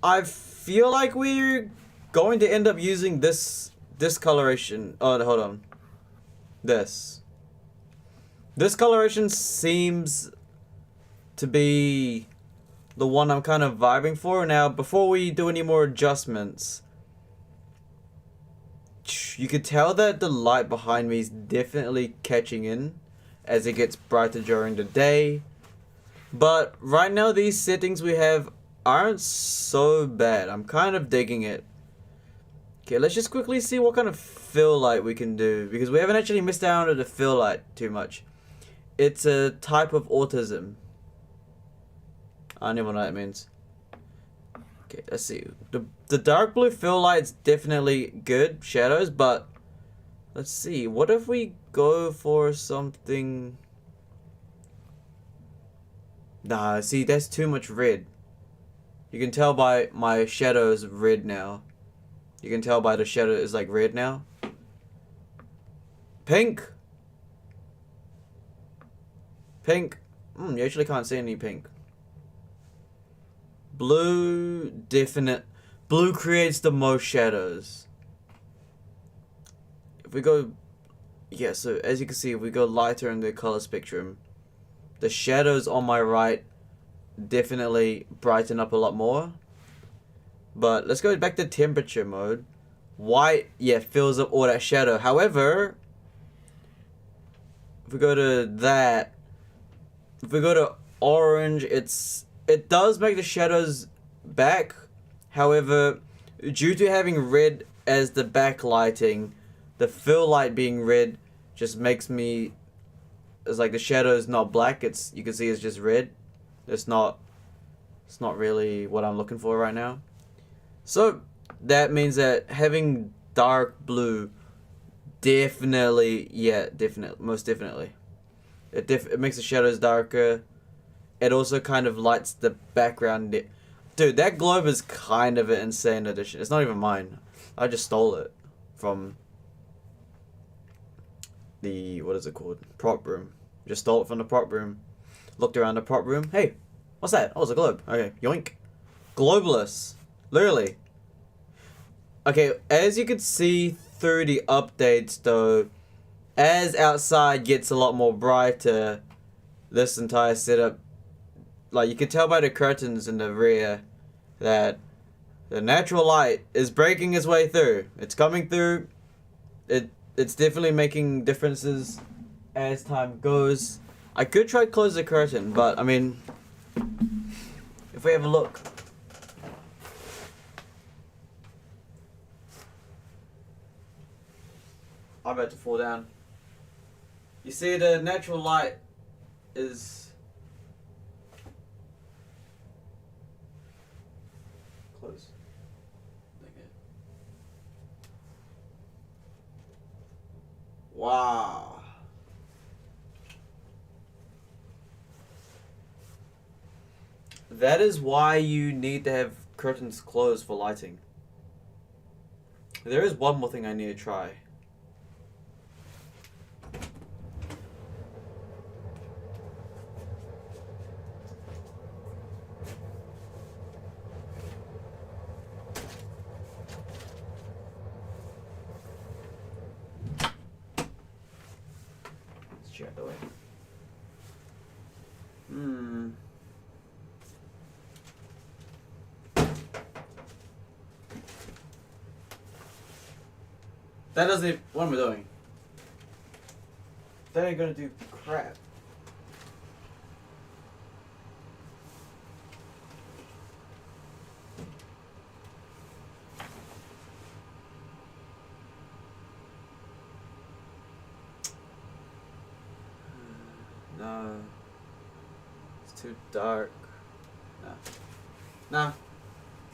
I feel like we're going to end up using this coloration. Oh, hold on. This coloration seems to be the one I'm kind of vibing for. Now, before we do any more adjustments, you could tell that the light behind me is definitely catching in as it gets brighter during the day. But right now, these settings we have aren't so bad. I'm kind of digging it. Okay, let's just quickly see what kind of fill light we can do, because we haven't actually missed out on the fill light too much. It's a type of autism. I don't even know what that means. Okay, let's see. The dark blue fill light's definitely good shadows, but let's see. What if we go for something? Nah, see, that's too much red. You can tell by my shadows red now. You can tell by the shadow is like red now. Pink. Pink. You actually can't see any pink. Blue, definite. Blue creates the most shadows. If we go, yeah, so as you can see, if we go lighter in the color spectrum, the shadows on my right definitely brighten up a lot more. But let's go back to temperature mode. White, yeah, fills up all that shadow. However, if we go to that, if we go to orange, it does make the shadows back. However, due to having red as the backlighting, the fill light being red just makes me, it's like the shadow is not black. You can see it's just red. It's not really what I'm looking for right now. So that means that having dark blue definitely, most definitely. It makes the shadows darker. It also kind of lights the background. Dude, that globe is kind of an insane addition. It's not even mine. I just stole it from the, what is it called? Prop room. Just stole it from the prop room. Looked around the prop room. Hey, what's that? Oh, it's a globe. Okay, yoink. Globaless. Literally. Okay, as you can see through the updates though, as outside gets a lot more brighter, this entire setup, like you can tell by the curtains in the rear that the natural light is breaking its way through. It's coming through. It's definitely making differences as time goes. I could try to close the curtain, but I mean, if we have a look. I'm about to fall down. You see, the natural light is close. Okay. Wow. That is why you need to have curtains closed for lighting. There is one more thing I need to try. Check the way. That doesn't. What am I doing? That ain't gonna do crap. No. It's too dark. Nah.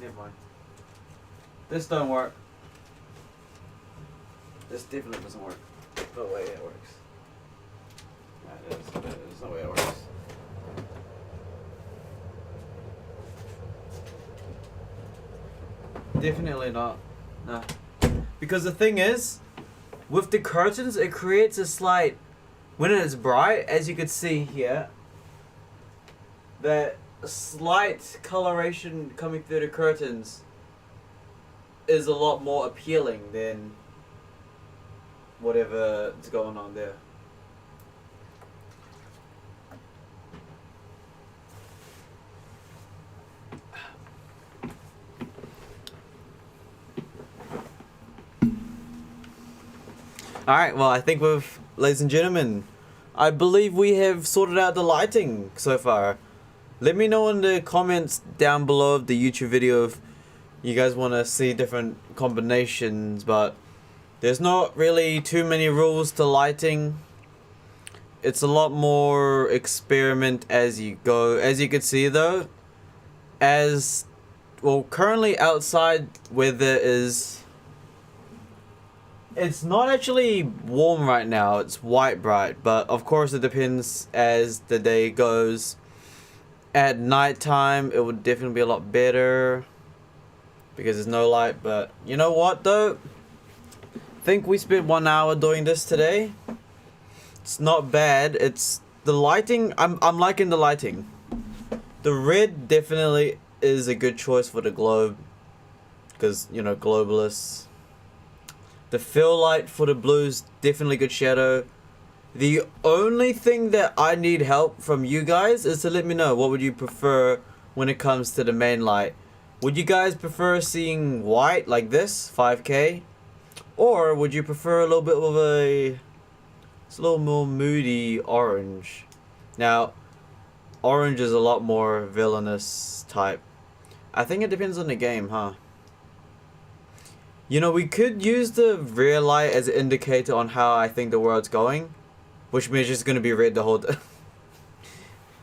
Never mind. This don't work. This definitely doesn't work. No way it works. There's no way it works. Definitely not. Nah. Because the thing is, with the curtains, it creates a slight... when it's bright, as you can see here, that slight coloration coming through the curtains is a lot more appealing than whatever is going on there. Alright, well, I think ladies and gentlemen, I believe we have sorted out the lighting so far. Let me know in the comments down below of the YouTube video if you guys want to see different combinations, but there's not really too many rules to lighting. It's a lot more experiment as you go. As you can see though, currently outside weather is... It's not actually warm right now, it's white bright, but of course it depends as the day goes. At night time it would definitely be a lot better because there's no light, but you know what though? I think we spent 1 hour doing this today. It's not bad. It's the lighting, I'm liking the lighting. The red definitely is a good choice for the globe because, you know, globalists. The fill light for the blues, definitely good shadow. The only thing that I need help from you guys is to let me know what would you prefer when it comes to the main light. Would you guys prefer seeing white like this, 5K? Or would you prefer a little bit of it's a little more moody orange? Now, orange is a lot more villainous type. I think it depends on the game, huh? You know, we could use the rear light as an indicator on how I think the world's going, which means it's going to be red the whole day.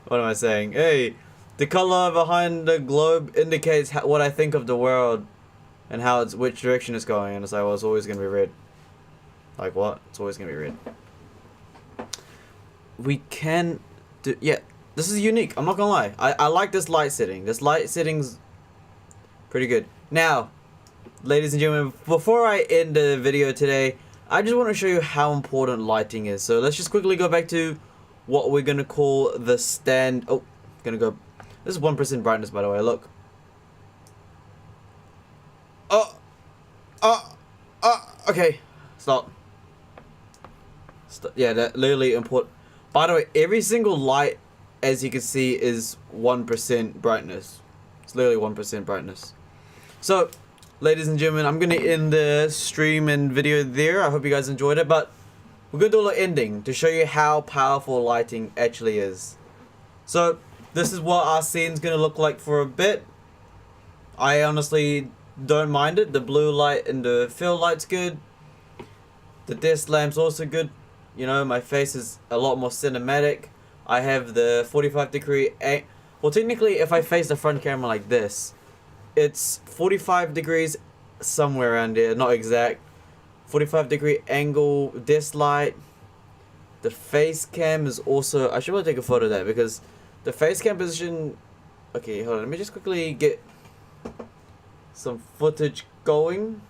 What am I saying? Hey, the color behind the globe indicates what I think of the world and how which direction it's going, and it's like, well, it's always going to be red. Like what? It's always going to be red. We can do... Yeah, this is unique. I'm not going to lie. I like this light setting. This light setting's pretty good. Now, ladies and gentlemen, before I end the video today, I just want to show you how important lighting is. So let's just quickly go back to what we're going to call the stand... Oh, going to go... This is 1% brightness, by the way, look. Okay, stop. Yeah, that literally important. By the way, every single light, as you can see, is 1% brightness. It's literally 1% brightness. So, ladies and gentlemen, I'm going to end the stream and video there. I hope you guys enjoyed it, but we're going to do a little ending to show you how powerful lighting actually is. So, this is what our scene's going to look like for a bit. I honestly don't mind it. The blue light and the fill light's good. The desk lamp's also good. You know, my face is a lot more cinematic. I have the 45-degree... Well, technically, if I face the front camera like this, it's 45 degrees somewhere around there, not exact. 45-degree angle desk light. The face cam is also... I should probably take a photo of that because the face cam position... Okay, hold on. Let me just quickly get some footage going.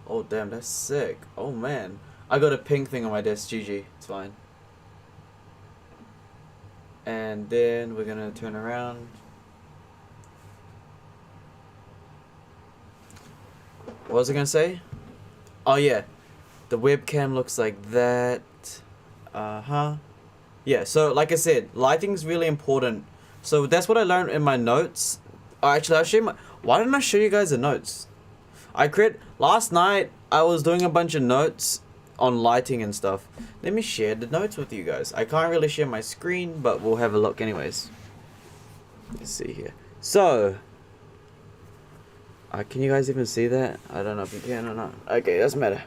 Oh, damn, that's sick. Oh, man. I got a pink thing on my desk. GG. It's fine. And then we're going to turn around. What was I going to say? Oh, yeah. The webcam looks like that. Yeah, so like I said, lighting's really important. So that's what I learned in my notes. Actually, I'll show you why didn't I show you guys the notes? Last night, I was doing a bunch of notes on lighting and stuff. Let me share the notes with you guys. I can't really share my screen, but we'll have a look anyways. Let's see here. So, can you guys even see that? I don't know if you can or not. Okay, doesn't matter.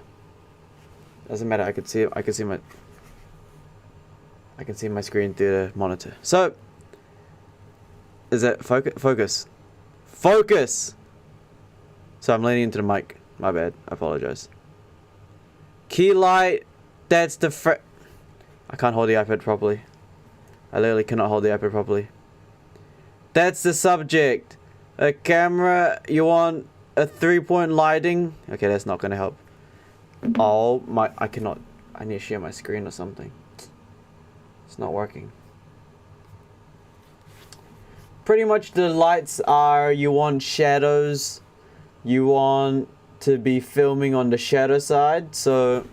Doesn't matter. I can see it. I can see my screen through the monitor. So, is that focus? Focus. So I'm leaning into the mic. My bad. I apologize. Key light. That's the I can't hold the iPad properly. I literally cannot hold the iPad properly. That's the subject. A camera. You want a 3-point lighting? Okay, that's not gonna help. Oh my! I cannot I need to share my screen or something. It's not working. Pretty much the lights are, you want shadows. You want to be filming on the shadow side. So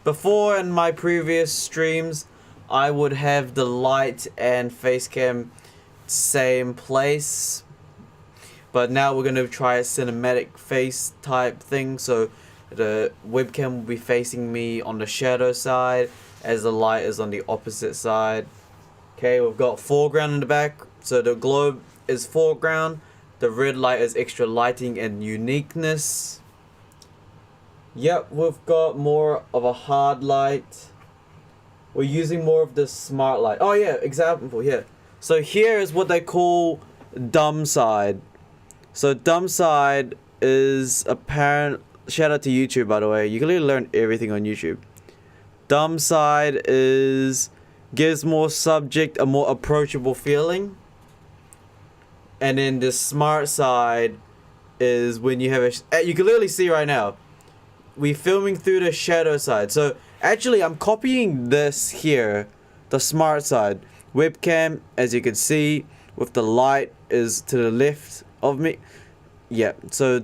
before in my previous streams, I would have the light and face cam same place. But now we're going to try a cinematic face type thing. So the webcam will be facing me on the shadow side as the light is on the opposite side. Okay, we've got foreground in the back. So the globe is foreground. The red light is extra lighting and uniqueness. Yep, we've got more of a hard light. We're using more of the smart light. Oh yeah, example here. So here is what they call dumb side. So dumb side is apparent. Shout out to YouTube, by the way. You can really learn everything on YouTube. Dumb side gives more subject a more approachable feeling. And then the smart side is when you have you can literally see right now. We're filming through the shadow side. So actually I'm copying this here, the smart side. Webcam, as you can see, with the light is to the left of me. Yeah, so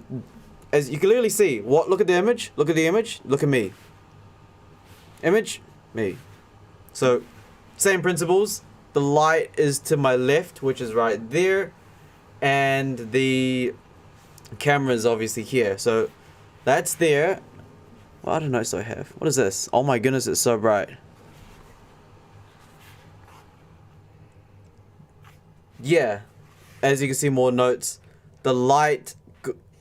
as you can literally see, look at the image, look at the image, look at me. Image, me. So same principles. The light is to my left, which is right there. And the camera is obviously here. So that's there. What other notes do I have? What is this? Oh my goodness, it's so bright. Yeah, as you can see, more notes. The light,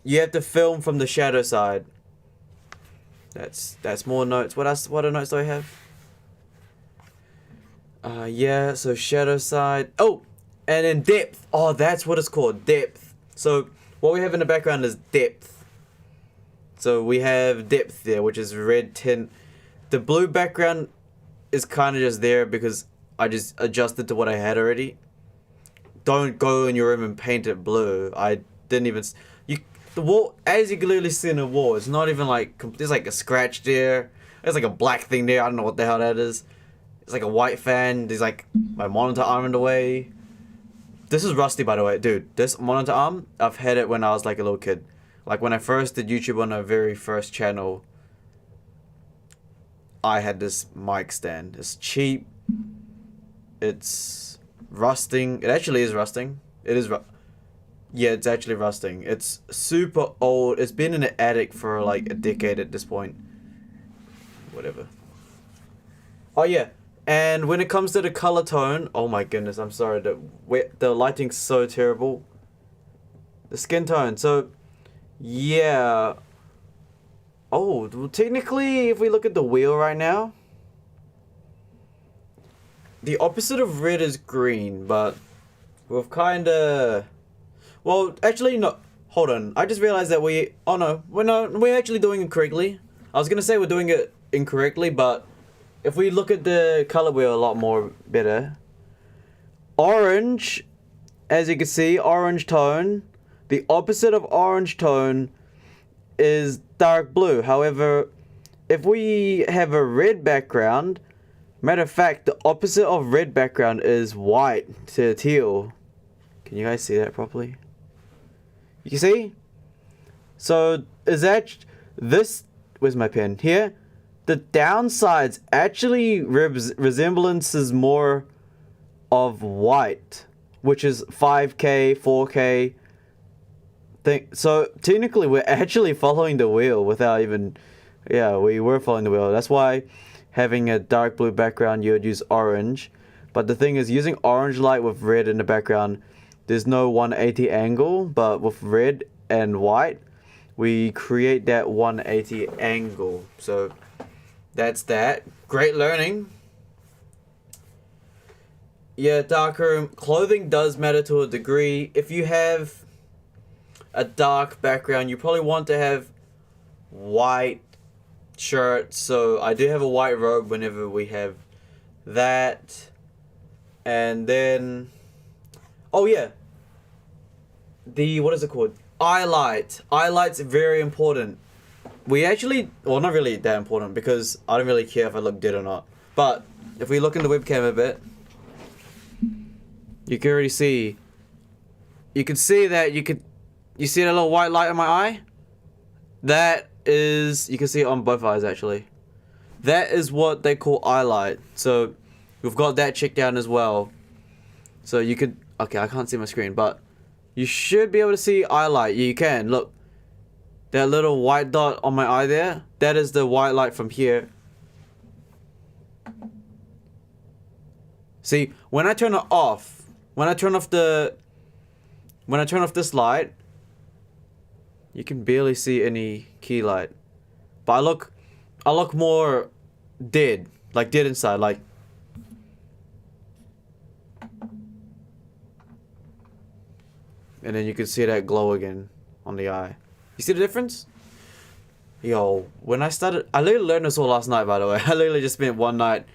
you have to film from the shadow side. That's more notes. What else? What other notes do I have? Yeah, so shadow side. Oh, and then depth. Oh, that's what it's called, depth. So what we have in the background is depth. So we have depth there, which is red tint. The blue background is kind of just there because I just adjusted to what I had already. Don't go in your room and paint it blue. I didn't even... The wall, as you can clearly see in the wall, it's not even like... There's like a scratch there. There's like a black thing there. I don't know what the hell that is. It's like a white fan. There's like my monitor arm in the way. This is rusty, by the way. Dude, this monitor arm, I've had it when I was like a little kid. Like when I first did YouTube on our very first channel, I had this mic stand. It's cheap. It's rusting. It actually is rusting. It is yeah, it's actually rusting. It's super old. It's been in the attic for like a decade at this point. Whatever. Oh yeah. And when it comes to the color tone, oh my goodness, I'm sorry, the lighting's so terrible. The skin tone, so yeah. Oh, well, technically, if we look at the wheel right now, the opposite of red is green, but we've kinda... Well, actually, no. Hold on. I just realized that oh no, we're actually doing it correctly. I was gonna say we're doing it incorrectly, but if we look at the color wheel a lot more better. Orange, as you can see, orange tone. The opposite of orange tone is dark blue. However, if we have a red background, matter of fact, the opposite of red background is white to teal. Can you guys see that properly? You can see? So, is that this... Where's my pen? Here? The downsides actually resemblances more of white, which is 5K, 4K thing. So technically we're actually following the wheel without even... Yeah, we were following the wheel. That's why having a dark blue background, you would use orange. But the thing is, using orange light with red in the background, there's no 180 angle, but with red and white, we create that 180 angle. So that's that. Great learning. Yeah, darker clothing does matter to a degree. If you have a dark background, you probably want to have white shirt. So I do have a white robe whenever we have that. And then, oh yeah, what is it called? Eye light. Eye light's very important. we actually, well, not really that important because I don't really care if I look dead or not. But if we look in the webcam a bit, you can already see. You can see that you see that little white light in my eye? That is, you can see it on both eyes actually. That is what they call eye light. So we've got that checked down as well. So you could, okay, I can't see my screen, but you should be able to see eye light. You can, look. That little white dot on my eye there, that is the white light from here. See, when I turn it off, when I turn off this light, you can barely see any key light. But I look more dead, like dead inside, like. And then you can see that glow again on the eye. You see the difference? Yo, when I literally learned this all last night, by the way. I literally just spent one night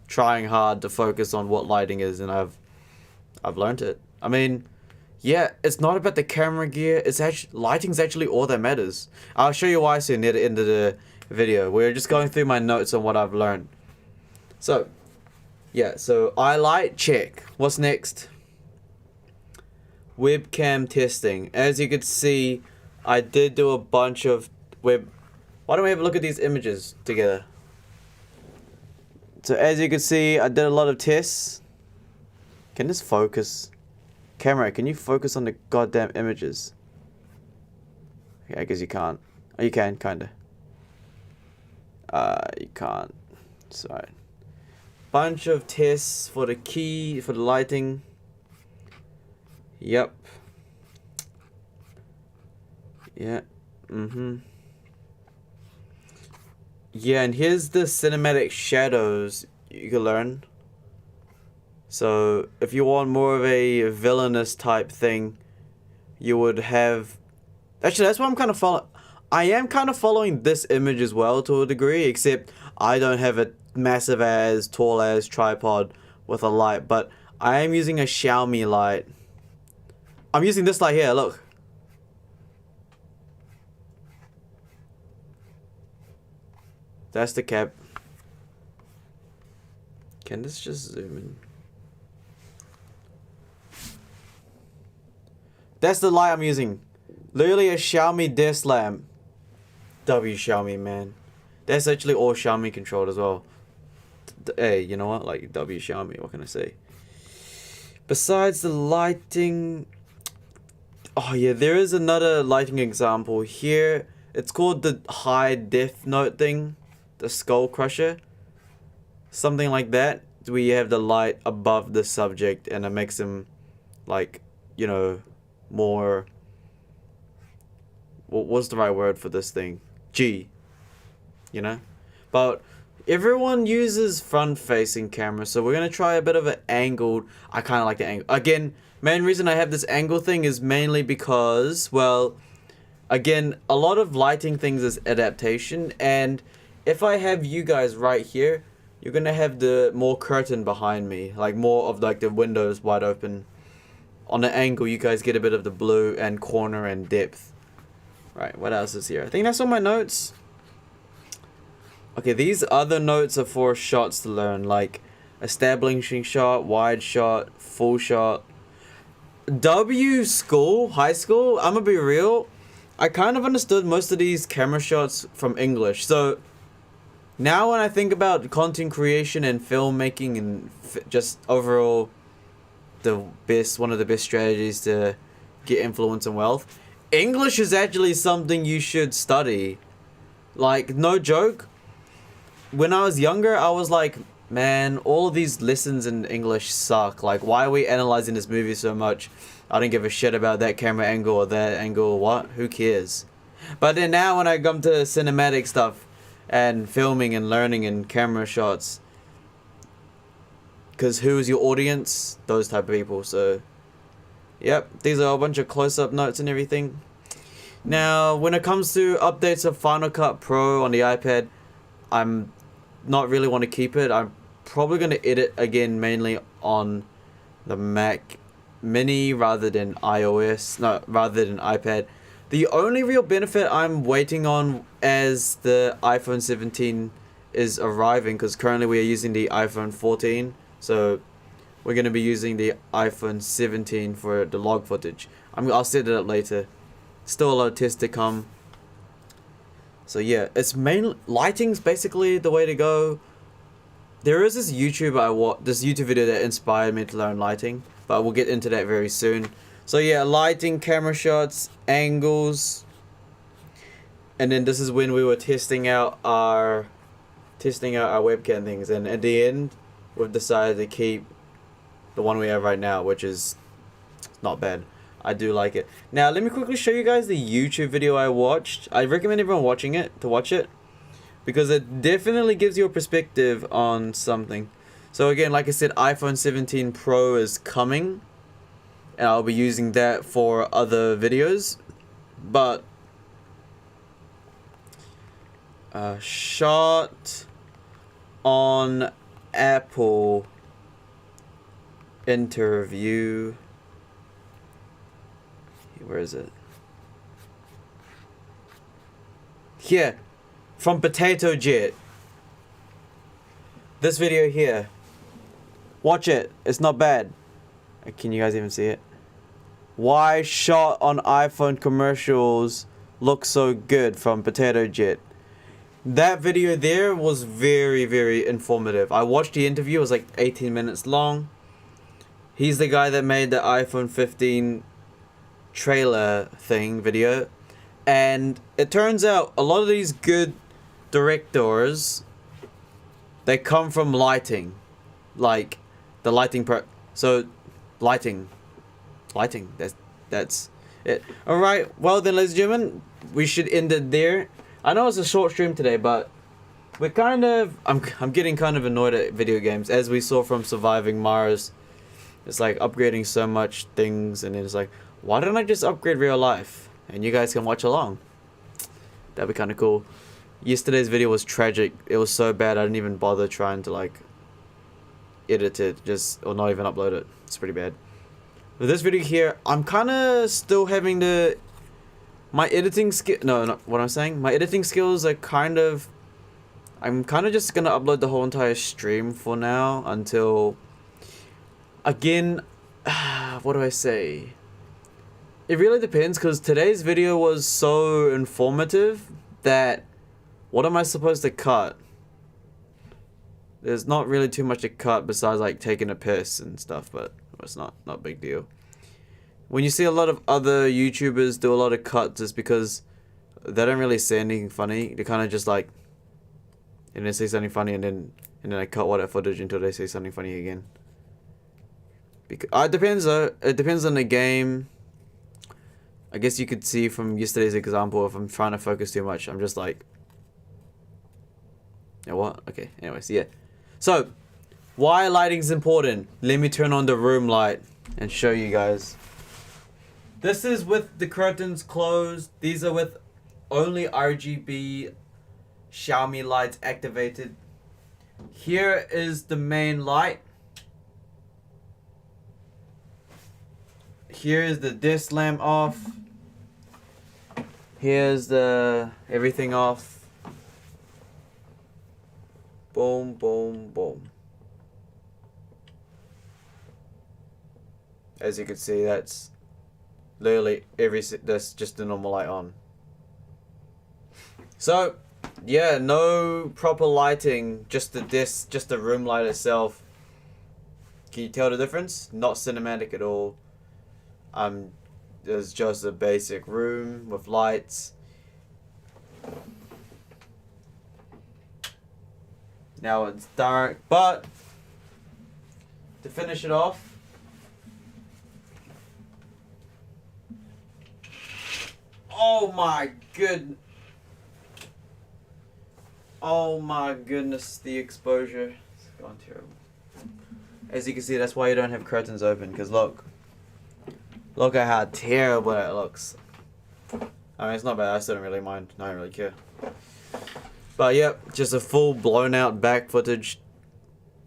trying hard to focus on what lighting is, and I've learned it. I mean, yeah, it's not about the camera gear. It's actually, lighting's actually all that matters. I'll show you why soon near the end of the video. We're just going through my notes on what I've learned. So, yeah, so eye light, check. What's next? Webcam testing. As you can see, I did do a bunch of why don't we have a look at these images together? So as you can see, I did a lot of tests. Can this focus? Camera, can you focus on the goddamn images? Okay, I guess you can't. Oh, you can, kinda. You can't. Sorry. Bunch of tests for the lighting. Yep. Yeah. Yeah, and here's the cinematic shadows you can learn. So, if you want more of a villainous type thing, you would have. Actually, that's what I'm kind of following. I am kind of following this image as well to a degree, except I don't have a massive as tall as tripod with a light, but I am using a Xiaomi light. I'm using this light here, look. That's the cap. Can this just zoom in? That's the light I'm using. Literally a Xiaomi desk lamp. W Xiaomi, man. That's actually all Xiaomi controlled as well. Hey, you know what? Like W Xiaomi, what can I say? Besides the lighting... Oh yeah, there is another lighting example here. It's called the high def note thing. The skull crusher. Something like that. Where you have the light above the subject and it makes him like, you know, more... What's the right word for this thing? G. You know? But everyone uses front-facing camera, so we're going to try a bit of an angled... I kind of like the angle. Again, main reason I have this angle thing is mainly because, well... Again, a lot of lighting things is adaptation, and if I have you guys right here, you're going to have the more curtain behind me. Like, more of like the windows wide open. On the angle, you guys get a bit of the blue and corner and depth. Right, what else is here? I think that's all my notes. Okay, these other notes are for shots to learn, like establishing shot, wide shot, full shot. High school, I'm gonna be real, I kind of understood most of these camera shots from English. So now when I think about content creation and filmmaking and just overall one of the best strategies to get influence and wealth, English is actually something you should study. Like, no joke. When I was younger, I was like, man, all of these lessons in English suck. Like, why are we analyzing this movie so much? I don't give a shit about that camera angle or that angle. What? Who cares? But then now when I come to cinematic stuff and filming and learning and camera shots, because who's your audience? Those type of people. So, yep, these are a bunch of close-up notes and everything. Now, when it comes to updates of Final Cut Pro on the iPad, I'm not really want to keep it. I'm probably going to edit again mainly on the Mac Mini rather than iPad. The only real benefit I'm waiting on as the iPhone 17 is arriving, because currently we are using the iPhone 14, so we're going to be using the iPhone 17 for the log footage. I'll set it up later. Still a lot of tests to come. So yeah, it's lighting's basically the way to go. There is this YouTube video that inspired me to learn lighting, but we'll get into that very soon. So yeah, lighting, camera shots, angles, and then this is when we were testing out our webcam things, and at the end we've decided to keep the one we have right now, which is not bad. I do like it. Now let me quickly show you guys the YouTube video I watched. I recommend everyone watch it because it definitely gives you a perspective on something. So again, like I said, iPhone 17 Pro is coming, and I'll be using that for other videos. But shot on Apple interview. Where is it? Here, from Potato Jet. This video here. Watch it. It's not bad. Can you guys even see it? Why shot on iPhone commercials look so good, from Potato Jet. That video there was very, very informative. I watched the interview. It was like 18 minutes long. He's the guy that made the iPhone 15 trailer thing video, and it turns out a lot of these good directors, they come from lighting, like the lighting lighting, that's it. All right, well then, ladies and gentlemen, we should end it there. I know it's a short stream today, but we're I'm getting kind of annoyed at video games, as we saw from Surviving Mars. It's like upgrading so much things, and it's like, why don't I just upgrade real life and you guys can watch along? That'd be kind of cool. Yesterday's video was tragic. It was so bad I didn't even bother trying to like edit it, or not even upload it. It's pretty bad. With this video here, I'm kind of still having my editing skill. No, not what I'm saying. My editing skills are I'm kind of just gonna upload the whole entire stream for now until, again, what do I say? It really depends, because today's video was so informative that what am I supposed to cut? There's not really too much to cut besides like taking a piss and stuff, but it's not a big deal. When you see a lot of other YouTubers do a lot of cuts, it's because they don't really say anything funny. They kind of just like, and then say something funny, and then I cut all that footage until they say something funny again. Because it depends though. It depends on the game. I guess you could see from yesterday's example, if I'm trying to focus too much, I'm just like, yeah, what? Okay, anyways, yeah. So, why lighting's important? Let me turn on the room light and show you guys. This is with the curtains closed. These are with only RGB Xiaomi lights activated. Here is the main light. Here's the desk lamp off. Here's the everything off. Boom, boom, boom. As you can see, that's literally that's just the normal light on. So, yeah, no proper lighting, just the room light itself. Can you tell the difference? Not cinematic at all. There's just a basic room with lights. Now it's dark, but to finish it off, oh my goodness, the exposure. It's gone terrible. As you can see, that's why you don't have curtains open, because look at how terrible it looks. I mean, it's not bad. I still don't really mind. I don't really care. But yep, just a full blown out back footage.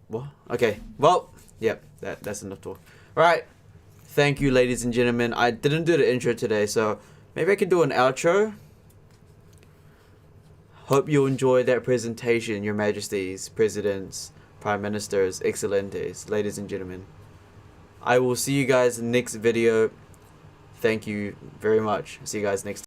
What? Okay. Well, yep. That's enough talk. All right. Thank you, ladies and gentlemen. I didn't do the intro today, so Maybe I could do an outro. Hope you enjoyed that presentation, Your Majesties, Presidents, Prime Ministers, Excelentes, ladies and gentlemen. I will see you guys in the next video. Thank you very much. See you guys next time.